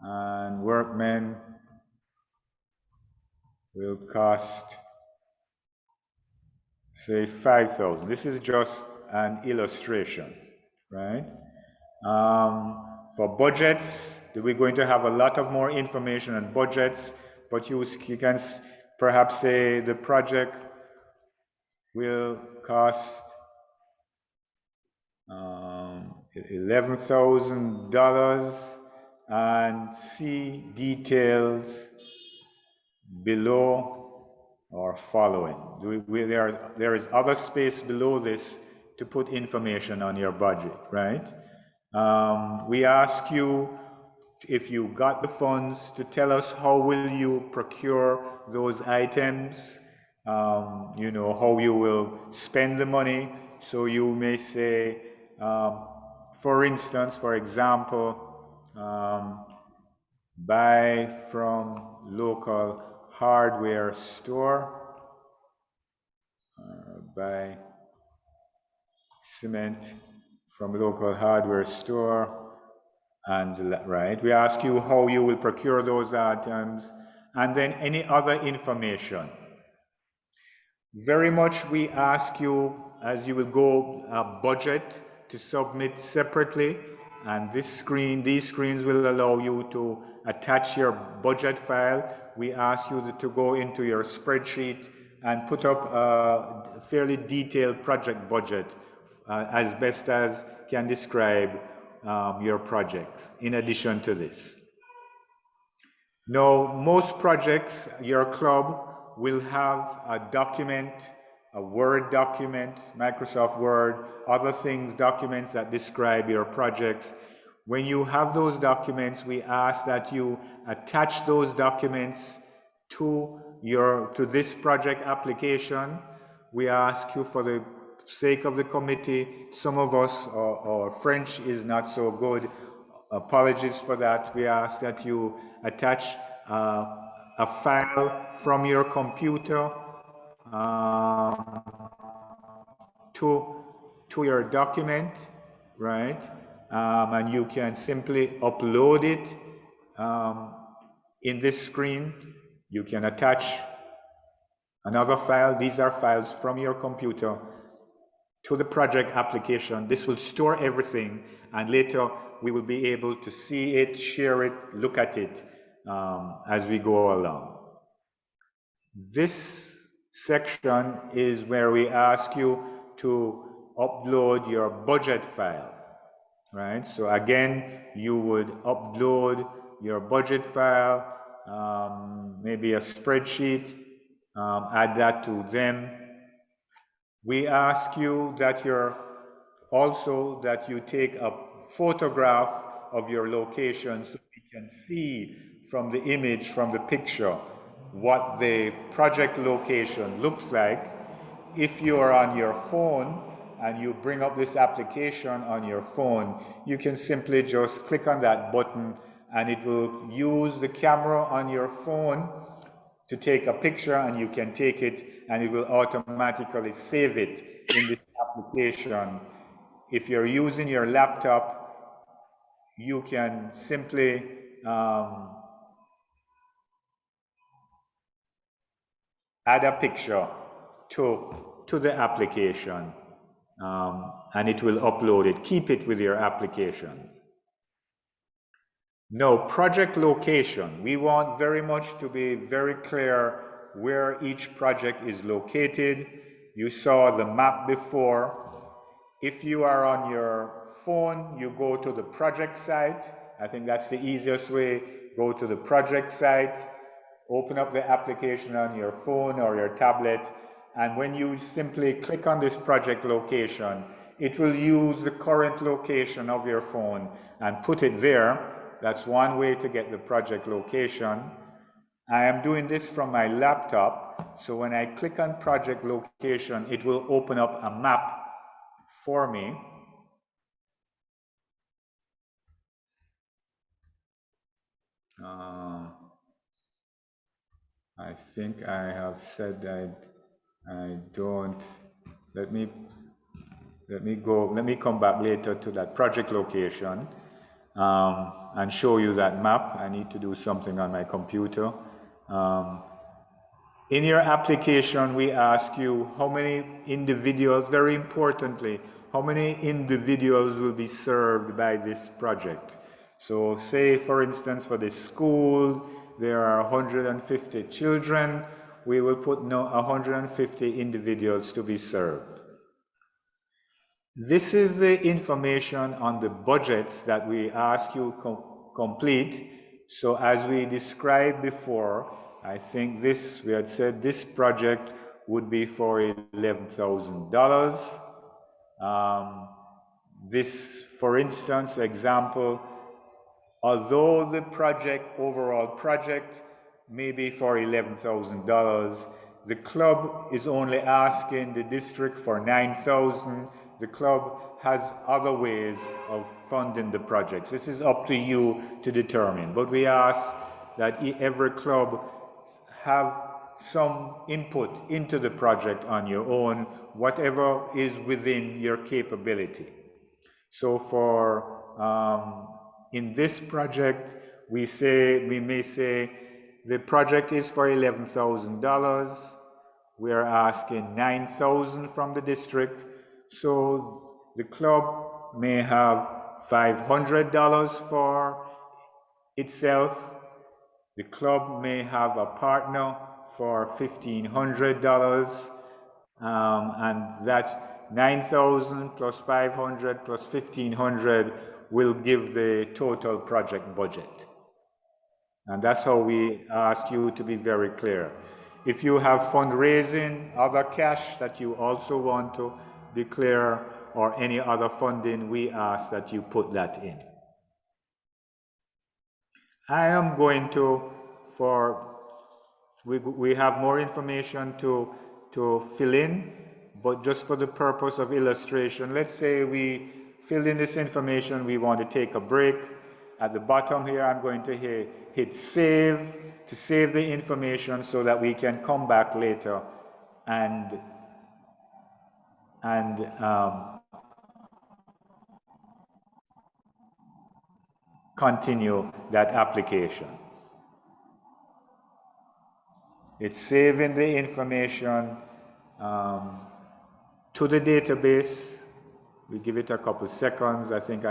and workmen will cost, say, $5,000. This is just an illustration, right? For budgets, We're going to have a lot of more information on budgets, but you can perhaps say the project will cost $11,000 and see details below or following. There is other space below this to put information on your budget, right? We ask you, if you got the funds, to tell us how will you procure those items, you know, how you will spend the money. So you may say, for instance, for example, buy from local hardware store, buy cement from local hardware store, and right, we ask you how you will procure those items, and then any other information. Very much we ask you, as you will go budget, to submit separately, and these screens will allow you to attach your budget file. We ask you to go into your spreadsheet and put up a fairly detailed project budget as best as can describe your project in addition to this. Now, most projects, your club will have a document, a Word document, Microsoft Word, other things, documents that describe your projects. When you have those documents, we ask that you attach those documents to this project application. We ask you, for the sake of the committee, some of us, our French is not so good, apologies for that. We ask that you attach a file from your computer to your document, right? And you can simply upload it in this screen. You can attach another file. These are files from your computer to the project application. This will store everything, and later we will be able to see it, share it, look at it as we go along. This section is where we ask you to upload your budget file, right? So again, you would upload your budget file, maybe a spreadsheet, add that to them. We ask you that you take a photograph of your location so we can see from the image, from the picture, what the project location looks like. If you are on your phone and you bring up this application on your phone, you can simply just click on that button and it will use the camera on your phone to take a picture, and you can take it and it will automatically save it in this application. If you're using your laptop, you can simply add a picture to the application, and it will upload it. Keep it with your application. Now, project location. We want very much to be very clear where each project is located. You saw the map before. If you are on your phone, you go to the project site. I think that's the easiest way. Go to the project site, open up the application on your phone or your tablet, and when you simply click on this project location, it will use the current location of your phone and put it there. That's one way to get the project location. I am doing this from my laptop, so when I click on project location, it will open up a map for me. I think I have said that I don't. Let me come back later to that project location and show you that map. I need to do something on my computer. In your application, we ask you how many individuals, very importantly, how many individuals will be served by this project. So say, for instance, for the school, there are 150 children, we will put 150 individuals to be served. This is the information on the budgets that we ask you complete. So as we described before, I think we had said this project would be for $11,000. This, for instance, example, although the overall project may be for $11,000, the club is only asking the district for $9,000. The club has other ways of funding the projects. This is up to you to determine, but we ask that every club have some input into the project on your own, whatever is within your capability. So in this project, we may say the project is for $11,000. We are asking $9,000 from the district. So the club may have $500 for itself. The club may have a partner for $1,500, and that 9,000 plus 500 plus 1,500 will give the total project budget. And that's how we ask you to be very clear. If you have fundraising, other cash that you also want to declare, or any other funding, we ask that you put that in. I am going to, we have more information to fill in, but just for the purpose of illustration, let's say we filled in this information, we want to take a break. At the bottom here, I'm going to hit save to save the information so that we can come back later and continue that application. It's saving the information to the database. We give it a couple seconds. I think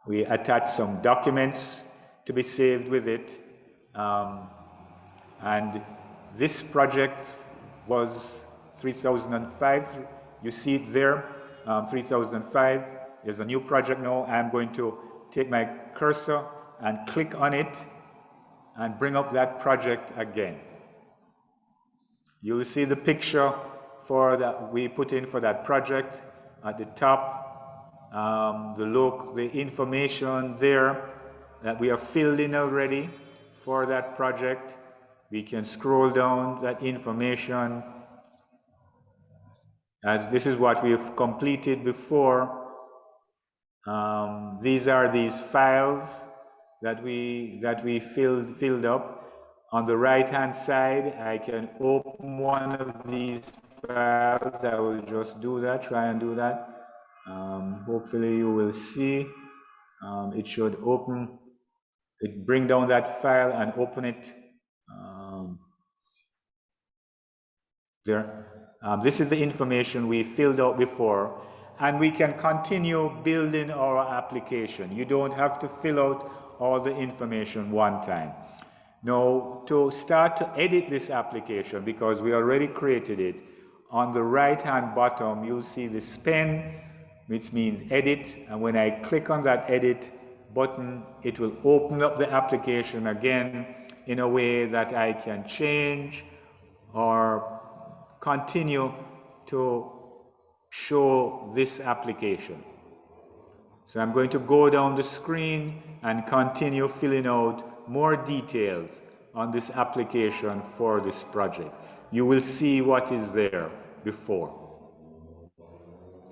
we attach some documents to be saved with it. And this project was 3005. You see it there, 3005. There's a new project now. I'm going to take my cursor and click on it and bring up that project again. You'll see the picture that we put in for that project at the top. The information there that we have filled in already for that project. We can scroll down that information. As this is what we've completed before. These are these files that we filled up. On the right-hand side, I can open one of these files. I will just do that, try and do that. Hopefully you will see. It should open, bring down that file and open it there. This is the information we filled out before, and we can continue building our application. You don't have to fill out all the information one time. Now, to start to edit this application, because we already created it, on the right-hand bottom, you'll see this pen, which means edit, and when I click on that edit button, it will open up the application again in a way that I can change or continue to show this application. So I'm going to go down the screen and continue filling out more details on this application for this project. You will see what is there before.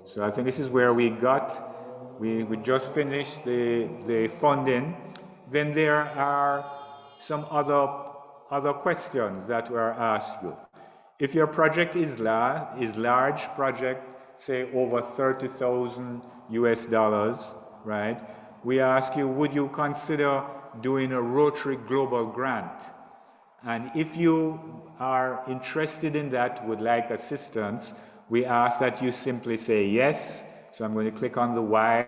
So I think this is where we just finished the funding. Then there are some other questions that were asked you. If your project is large project, say over $30,000 US, right? We ask you, would you consider doing a Rotary Global Grant? And if you are interested in that, would like assistance, we ask that you simply say yes. So I'm going to click on the Y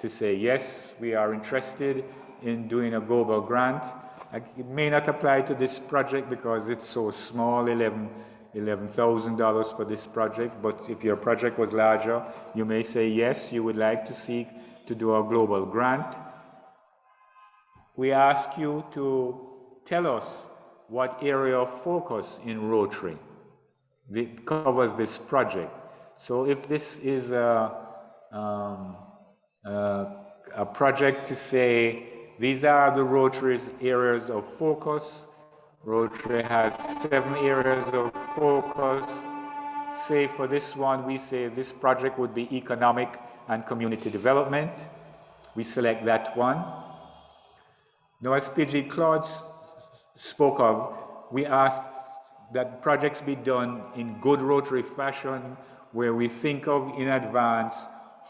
to say, yes, we are interested in doing a global grant. It may not apply to this project because it's so small, $11,000 for this project, but if your project was larger, you may say, yes, you would like to seek to do a global grant. We ask you to tell us what area of focus in Rotary that covers this project. So if this is a project to say, these are the Rotary's areas of focus. Rotary has 7 areas of focus. Say for this one, we say this project would be economic and community development. We select that one. Now, as PG Claude spoke of, we ask that projects be done in good Rotary fashion, where we think of in advance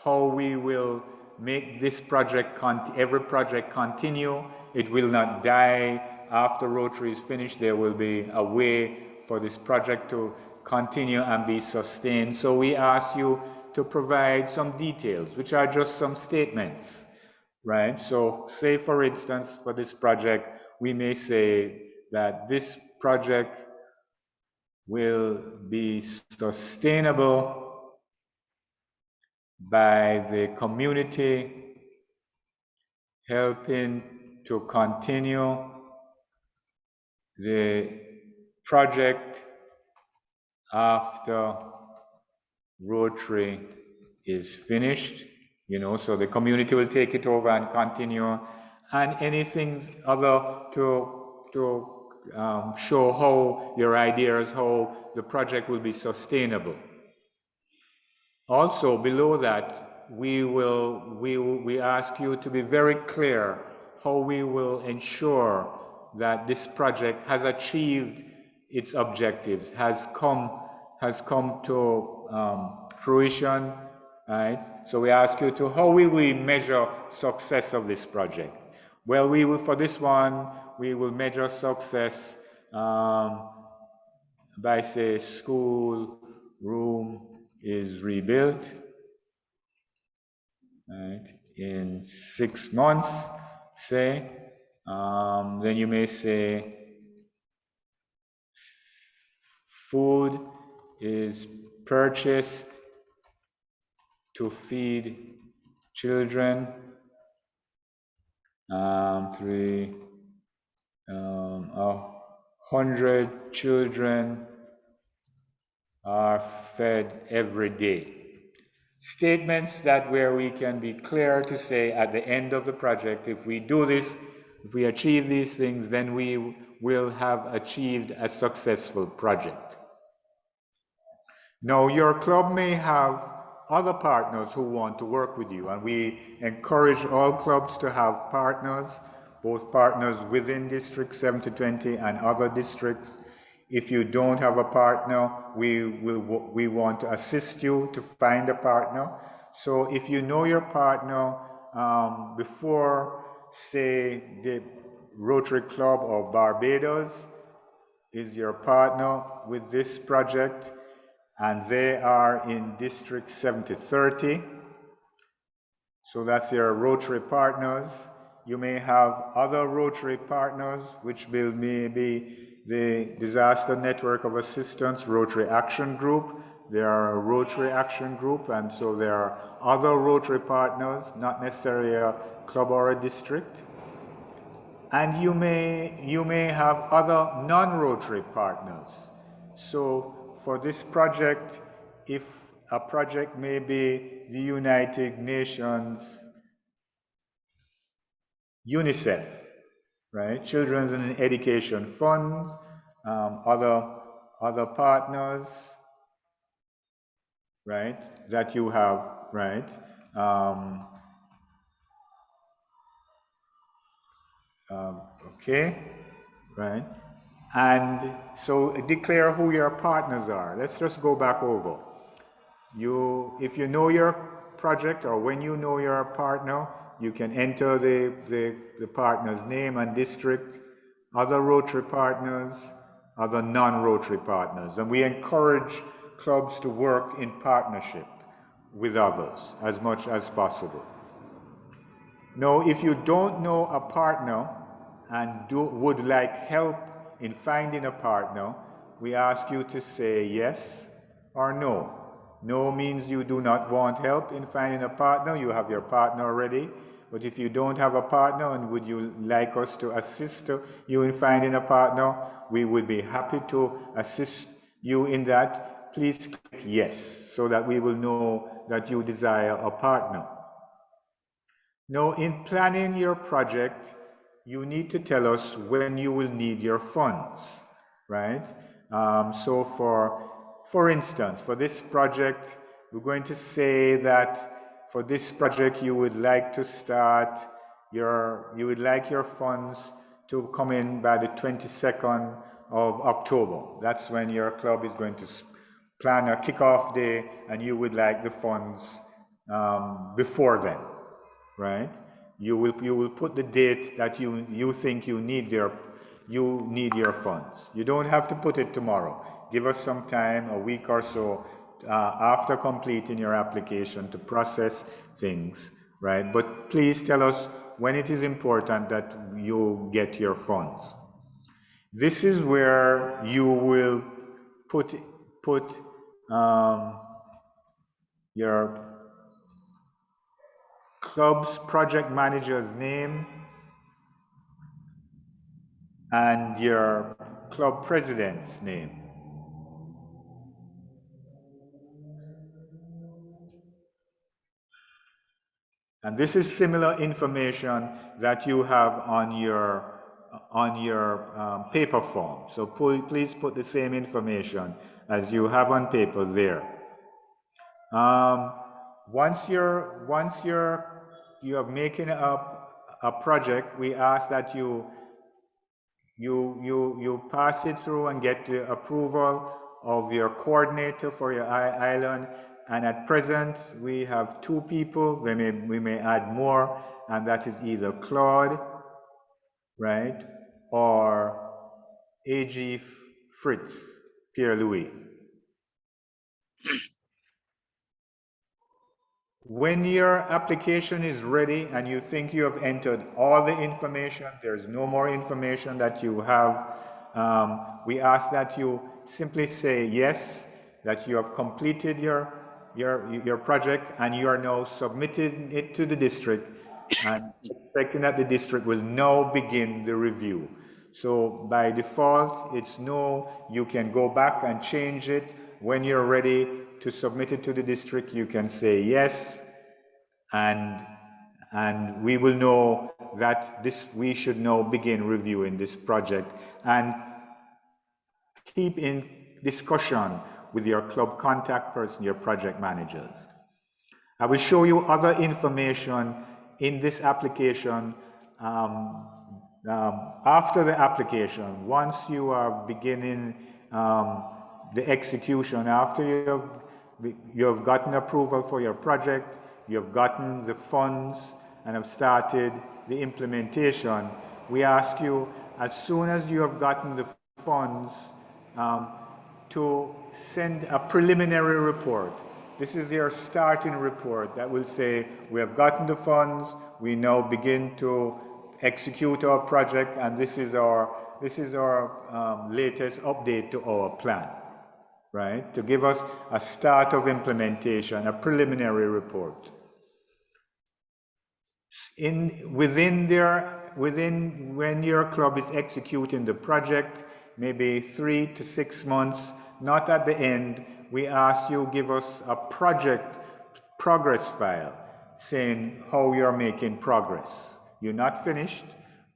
how we will make this project, every project continue. It will not die after Rotary is finished. There will be a way for this project to continue and be sustained. So we ask you to provide some details, which are just some statements, right? So say, for instance, for this project, we may say that this project will be sustainable by the community helping to continue the project after Rotary is finished, so the community will take it over and continue, and anything other to show how your ideas, how the project will be sustainable. Also, below that, we ask you to be very clear how we will ensure that this project has achieved its objectives, has come to fruition, right? So we ask you to, how will we measure success of this project? Well, for this one, we will measure success by, say, school room is rebuilt, right, in 6 months, say. Then you may say food is purchased to feed children. 100 children are fed every day. Statements that where we can be clear to say at the end of the project, if we do this, if we achieve these things, then we will have achieved a successful project. Now, your club may have other partners who want to work with you, and we encourage all clubs to have partners, both partners within District 7-20 and other districts. If you don't have a partner, we want to assist you to find a partner. So if you know your partner before, say, the Rotary Club of Barbados is your partner with this project, and they are in District 70-30, so that's your Rotary partners. You may have other Rotary partners, which will maybe the Disaster Network of Assistance Rotary Action Group. They are a Rotary Action Group, and so there are other Rotary partners, not necessarily a club or a district. And you may have other non-Rotary partners. So for this project, if a project may be the United Nations, UNICEF, right? Children's and Education Fund, other partners, right? That you have, right? Okay, right? And so declare who your partners are. Let's just go back over. If you know your project, or when you know your partner, you can enter the partner's name and district, other Rotary partners, other non-Rotary partners. And we encourage clubs to work in partnership with others as much as possible. Now, if you don't know a partner and would like help in finding a partner, we ask you to say yes or no. No means you do not want help in finding a partner, you have your partner already. But if you don't have a partner and would you like us to assist you in finding a partner, we would be happy to assist you in that. Please click yes so that we will know that you desire a partner. Now, in planning your project, you need to tell us when you will need your funds, right? So for instance, for this project, we're going to say that for this project, you would like to start you would like your funds to come in by the 22nd of October. That's when your club is going to plan a kickoff day, and you would like the funds before then, right? You will put the date that you think you need your funds. You don't have to put it tomorrow. Give us some time, a week or so, after completing your application to process things, right? But please tell us when it is important that you get your funds. This is where you will put your club's project manager's name and your club president's name. And this is similar information that you have on your paper form. So please put the same information as you have on paper there. Once you're making up a project, we ask that you pass it through and get the approval of your coordinator for your island. And at present, we have 2 people. We may add more, and that is either Claude, right, or A.G. Fritz, Pierre-Louis. When your application is ready and you think you have entered all the information, there's no more information that you have, we ask that you simply say yes, that you have completed your project and you are now submitting it to the district and expecting that the district will now begin the review. So by default, it's no. You can go back and change it. When you're ready to submit it to the district, you can say yes, and we will know that we should now begin reviewing this project and keep in discussion with your club contact person, your project managers. I will show you other information in this application after the application. Once you are beginning the execution, after you have gotten approval for your project, you have gotten the funds and have started the implementation, we ask you, as soon as you have gotten the funds, to send a preliminary report. This is your starting report that will say, we have gotten the funds, we now begin to execute our project, and this is our latest update to our plan, right? To give us a start of implementation, a preliminary report. Within when your club is executing the project, maybe 3 to 6 months, not at the end, we ask you give us a project progress file saying how you're making progress. You're not finished,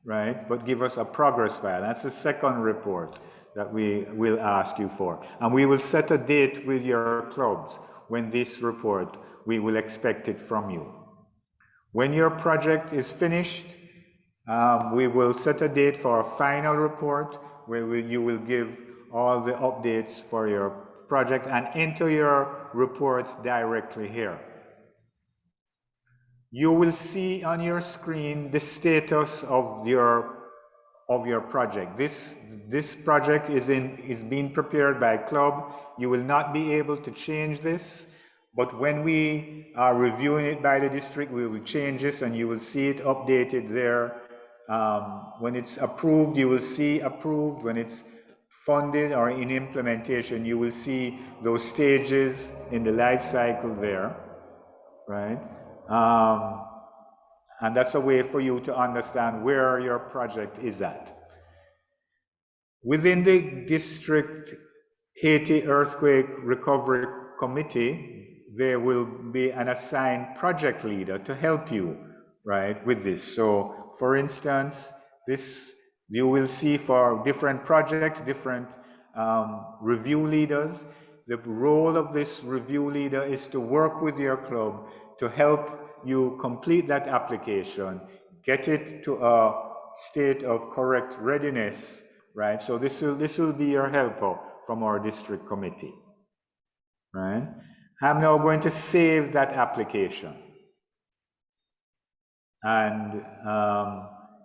right? But give us a progress file. That's the second report that we will ask you for. And we will set a date with your clubs when this report, we will expect it from you. When your project is finished, we will set a date for a final report where you will give all the updates for your project and enter your reports directly here. You will see on your screen the status of your project. This project is being prepared by club. You will not be able to change this, But when we are reviewing it by the district, we will change this and you will see it updated there. When it's approved, you will see approved. When it's funded or in implementation, you will see those stages in the life cycle there, right? And that's a way for you to understand where your project is at. Within the district Haiti Earthquake Recovery Committee, there will be an assigned project leader to help you, right, with this. So, for instance, this you will see for different projects, different review leaders. The role of this review leader is to work with your club to help you complete that application, get it to a state of correct readiness, right? So this will be your helper from our district committee, right? I'm now going to save that application. And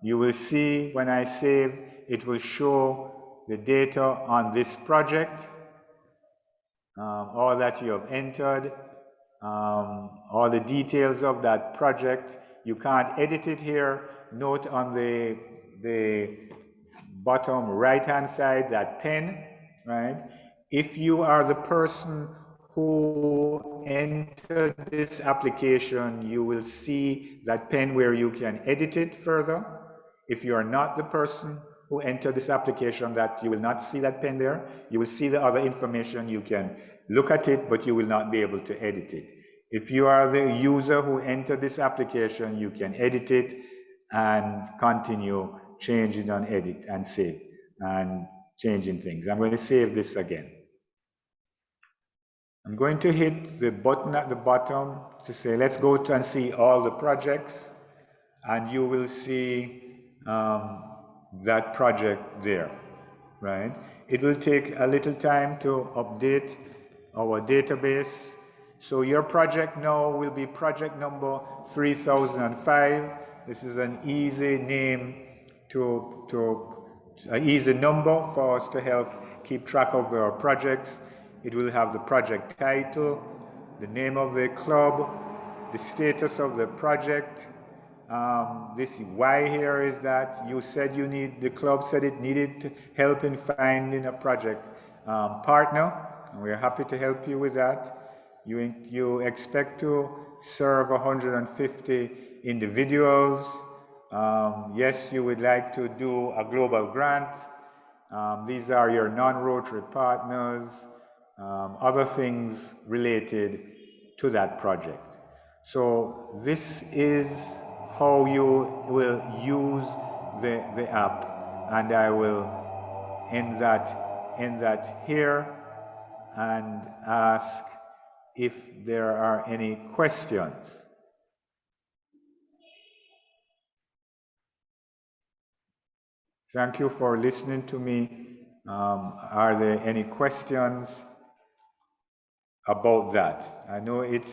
you will see when I save, it will show the data on this project, all that you have entered, all the details of that project. You can't edit it here. Note on the bottom right-hand side, that pen, right? If you are the person who entered this application, you will see that pen where you can edit it further. If you are not the person who entered this application, that you will not see that pen there. You will see the other information. You can look at it, but you will not be able to edit it. If you are the user who entered this application, you can edit it and continue changing and edit and save and changing things. I'm going to save this again. I'm going to hit the button at the bottom to say, let's go to and see all the projects, and you will see that project there, right? It will take a little time to update our database. So your project now will be project number 3005. This is an easy name an easy number for us to help keep track of our projects. It will have the project title, the name of the club, the status of the project. This why here is that you said the club said it needed help in finding a project partner, and we're happy to help you with that. You expect to serve 150 individuals. Yes, you would like to do a global grant. These are your non-Rotary partners, other things related to that project. So this is how you will use the app, and I will end that here and ask if there are any questions. Thank you for listening to me. Are there any questions about that? I know it's...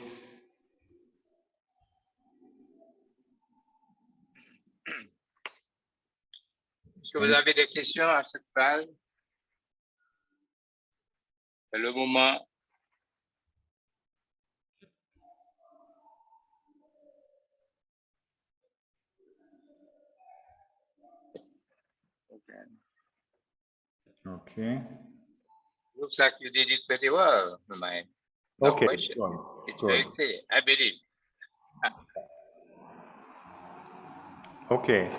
Est-ce que vous avez des questions à cette phase? C'est le moment. Okay. Looks like you did it pretty well, Mike. No Okay. question. It's very clear, I believe. Okay.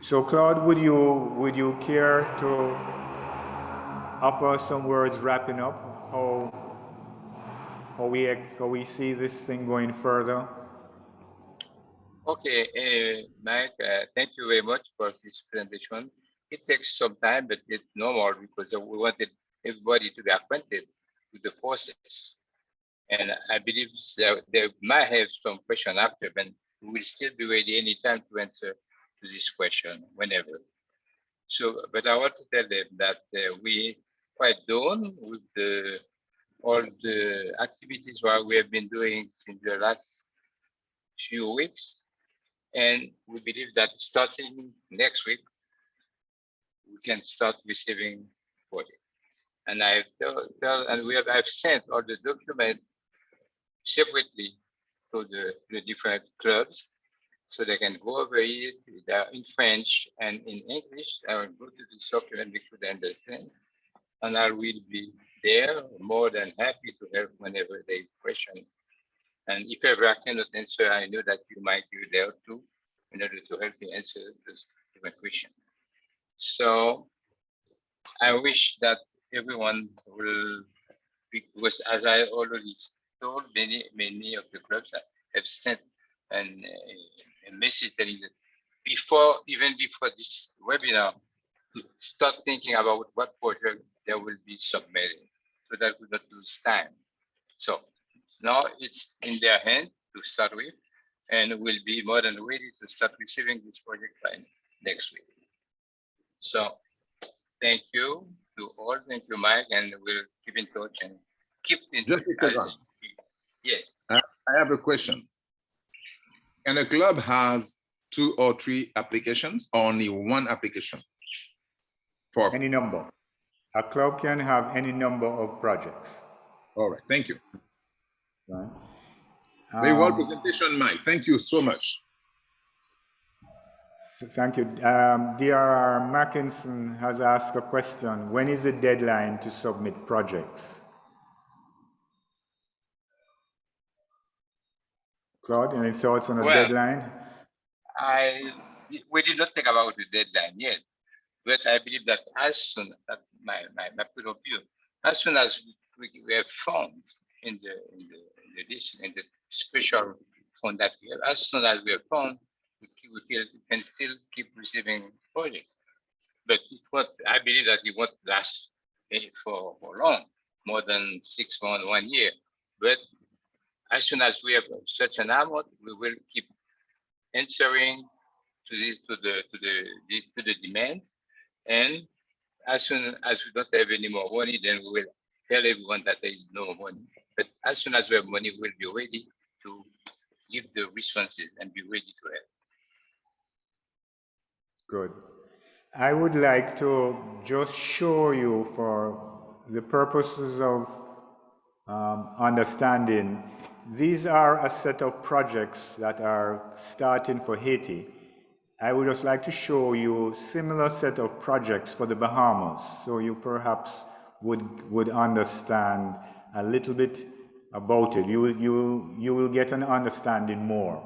So Claude, would you care to offer some words wrapping up how we see this thing going further? Okay, Mike, thank you very much for this presentation. It takes some time, but it's normal because we wanted everybody to be acquainted with the process. And I believe they might have some question after, but we will still be ready anytime to answer to this question whenever. So, but I want to tell them that we quite done with all the activities what we have been doing since the last few weeks. And we believe that starting next week, we can start receiving projects. And I've sent all the documents separately to the different clubs so they can go over it. They're in French and in English. I will go to this document, make sure they understand. And I will be there, more than happy to help whenever they question. And if ever I cannot answer, I know that you might be there too, in order to help me answer this different question. So I wish that everyone will, because as I already told, many of the clubs have sent a message telling that even before this webinar, to start thinking about what project they will be submitting, so that we don't lose time. So now it's in their hand to start with, and we'll be more than ready to start receiving this project by next week. So thank you to all. Thank you, Mike, and we'll keep in touch and keep in touch. Yes. I have a question. And a club has 2 or 3 applications, or only 1 application? For Any number. A club can have any number of projects. all right, thank you. Right. Very well presentation, Mike. Thank you so much. Thank you. DRR Mackinson has asked a question. When is the deadline to submit projects? Claude, any thoughts on a deadline? We did not think about the deadline yet, but I believe that as soon as my point of view, as soon as we have found in the special fund that we have, as soon as we have found, we can still keep receiving projects. But I believe that it won't last for long, more than 6 months, 1 year. But as soon as we have such an amount, we will keep answering to the demand. And as soon as we don't have any more money, then we will tell everyone that there is no money. But as soon as we have money, we'll be ready to give the responses and be ready to help. Good. I would like to just show you, for the purposes of understanding, these are a set of projects that are starting for Haiti. I would just like to show you similar set of projects for the Bahamas, so you perhaps would understand a little bit about it. You will get an understanding more.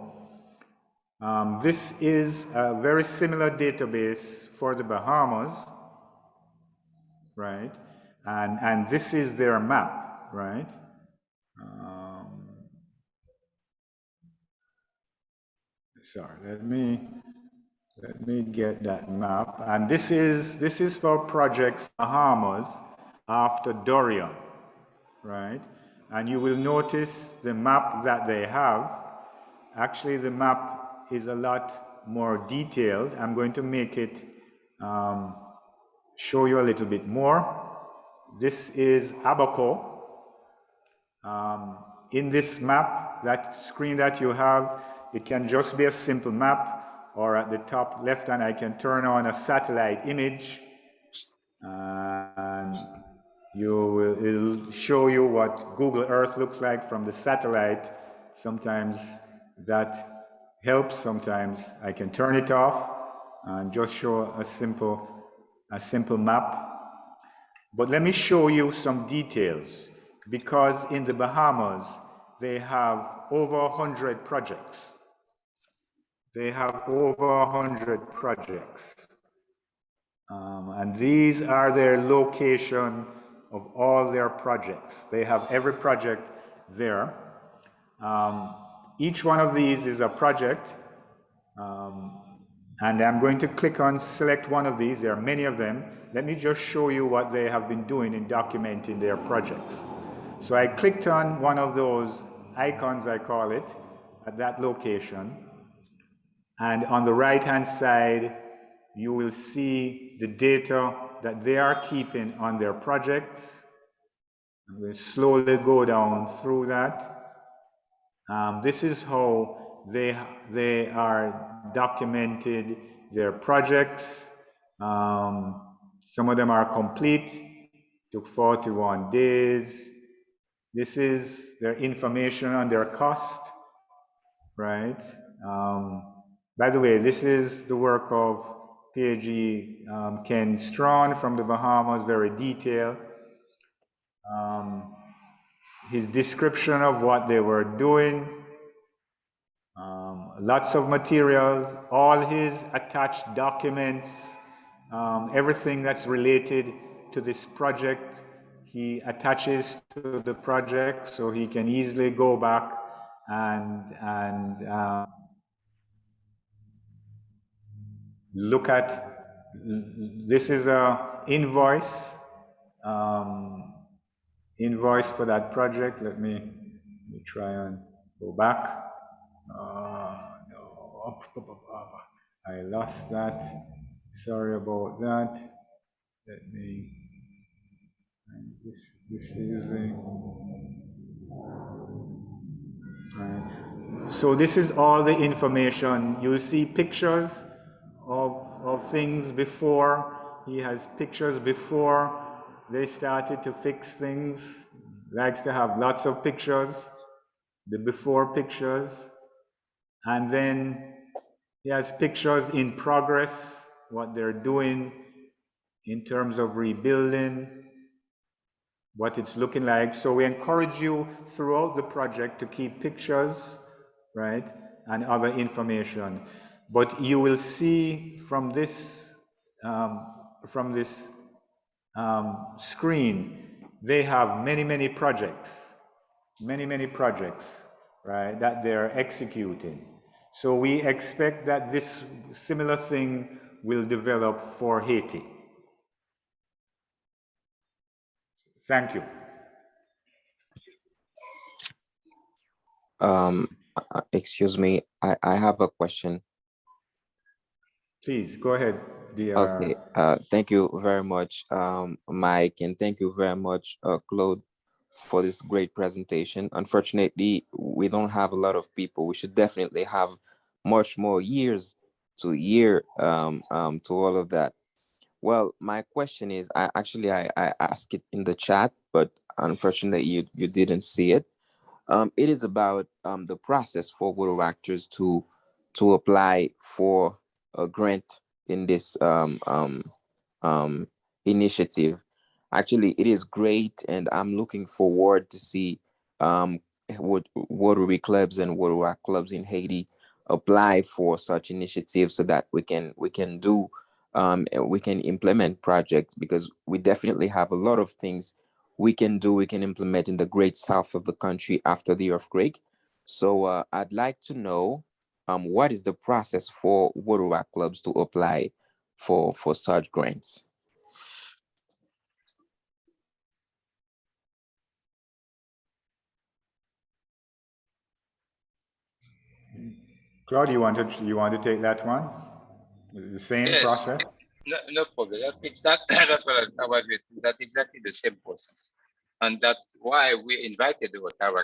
This is a very similar database for the Bahamas, right? And this is their map, right? Sorry, let me get that map. And this is for projects Bahamas after Dorian, right? And you will notice the map that they have. Actually, the map is a lot more detailed. I'm going to make it show you a little bit more. This is Abaco. In this map, that screen that you have, it can just be a simple map, or at the top left hand, I can turn on a satellite image, and it'll show you what Google Earth looks like from the satellite. Sometimes that helps, sometimes I can turn it off and just show a simple map. But let me show you some details, because in the Bahamas, they have over 100 projects. They have over 100 projects. And these are their location of all their projects. They have every project there. Each one of these is a project. And I'm going to click on select one of these. There are many of them. Let me just show you what they have been doing in documenting their projects. So I clicked on one of those icons, I call it, at that location. And on the right-hand side, you will see the data that they are keeping on their projects. I'm going to slowly go down through that. This is how they are documented their projects. Some of them are complete. took 41 days. This is their information on their cost, right? By the way, this is the work of PhD Ken Strawn from the Bahamas, very detailed. His description of what they were doing, lots of materials, all his attached documents, everything that's related to this project, he attaches to the project so he can easily go back and look at. This is a invoice, invoice for that project. Let me try and go back. No, I lost that. Sorry about that. Let me. This is a. Right. So this is all the information. You see pictures of things before. He has pictures before they started to fix things. Likes to have lots of pictures, the before pictures, and then he has pictures in progress, what they're doing in terms of rebuilding, what it's looking like. So we encourage you throughout the project to keep pictures, right, and other information. But you will see from this screen, they have many projects, many projects, right, that they're executing. So we expect that this similar thing will develop for Haiti. Thank you. Excuse me, I have a question. Please go ahead, dear. Okay, thank you very much, Mike, and thank you very much, Claude, for this great presentation. Unfortunately, we don't have a lot of people. We should definitely have much more years to hear to all of that. Well, my question is, I asked it in the chat, but unfortunately you didn't see it. It is about the process for water actors to apply for a grant in this initiative. Actually, it is great, and I'm looking forward to see what Rotary clubs and water clubs in Haiti apply for such initiatives so that we can do and we can implement projects, because we definitely have a lot of things we can do, we can implement in the great south of the country after the earthquake. So I'd like to know what is the process for water clubs to apply for such grants. Claude, you want to take that one? The same Yes, process? no problem. That's what I was with. That's exactly the same process. And that's why we invited the Rotary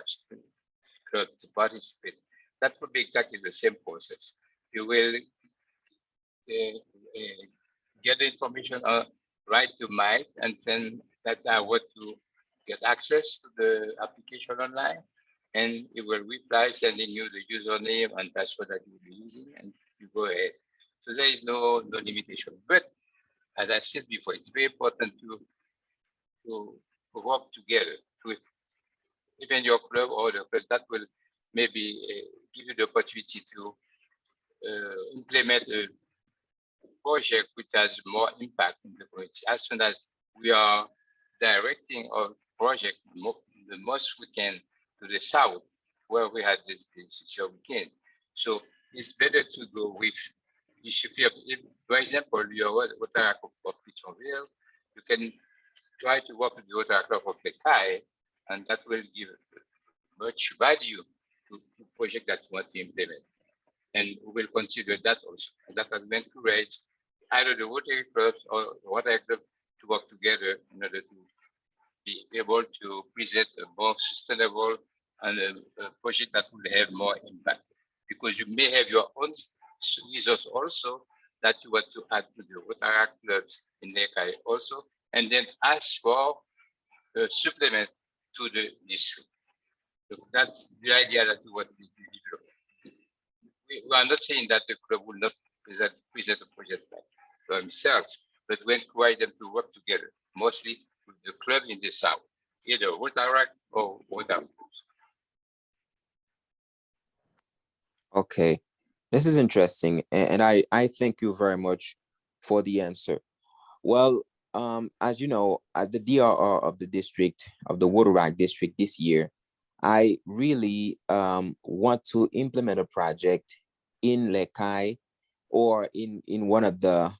Club to participate. That would be exactly the same process. You will get the information right to Mike, and then that I want to get access to the application online, and it will reply sending you the username and password that you'll be using, and you go ahead. So there is no limitation. But as I said before, it's very important to work together with even your club or the club that will maybe give you the opportunity to implement a project which has more impact in the community. As soon as we are directing our project the most we can to the south, where we had this weekend. So it's better to go with, if, for example, you're water of Pichonville, you can try to work with the water of Pekai, and that will give much value to the project that you want to implement. And we will consider that also. And that has been encouraged either the Rotary clubs or the water club to work together in order to be able to present a more sustainable and a project that will have more impact. Because you may have your own resource also that you want to add to the Rotary clubs in Nekai also, and then ask for supplement to the district. So that's the idea that we want to develop. We are not saying that the club will not present a project plan for themselves, but we encourage them to work together, mostly with the club in the south, either Rotary or Rotary. Okay, this is interesting, and I thank you very much for the answer. Well, as you know, as the DRR of the district, of the Rotary district this year, I really want to implement a project in Lekai or in one of the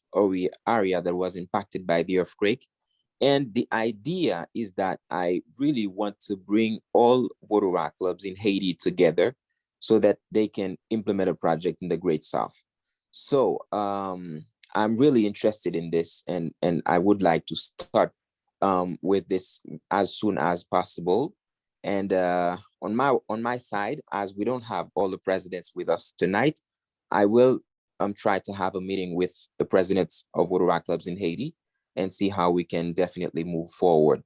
area that was impacted by the earthquake. And the idea is that I really want to bring all Rotary clubs in Haiti together so that they can implement a project in the Great South. So I'm really interested in this, and I would like to start with this as soon as possible. And on my side, as we don't have all the presidents with us tonight, I will try to have a meeting with the presidents of Rotary clubs in Haiti and see how we can definitely move forward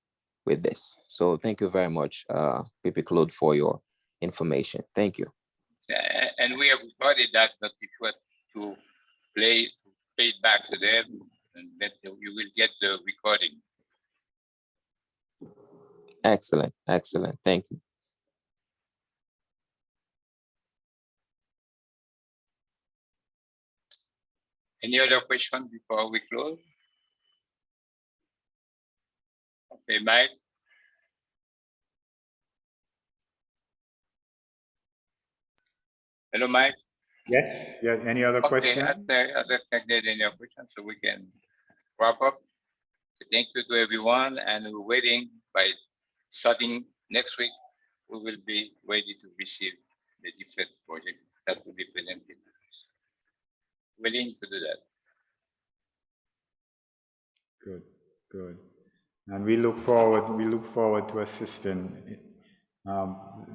with this. So thank you very much, Pepe Claude, for your information. Thank you. And we have recorded that, but if you want to pay it back to them, and that you will get the recording. Excellent, excellent. Thank you. Any other question before we close? Okay, Mike. Hello, Mike. Yes, yeah, any other question? Okay, I don't think there's any other questions, so we can wrap up. Thank you to everyone, and we're waiting by starting next week, we will be ready to receive the different projects that will be presented. Willing to do that. Good, good. And we look forward to assisting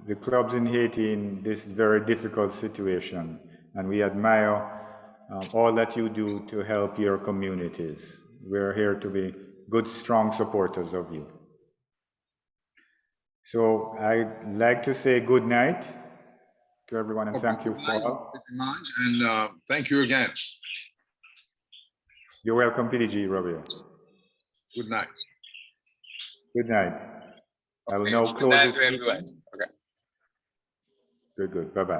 the clubs in Haiti in this very difficult situation. And we admire all that you do to help your communities. We're here to be good, strong supporters of you. So I'd like to say good night to everyone and thank you for all. And thank you again. You're welcome, PDG, Robert. Good night. Good night. I will Okay, now good close night this to everyone. meeting. Okay. Good, good. Bye-bye.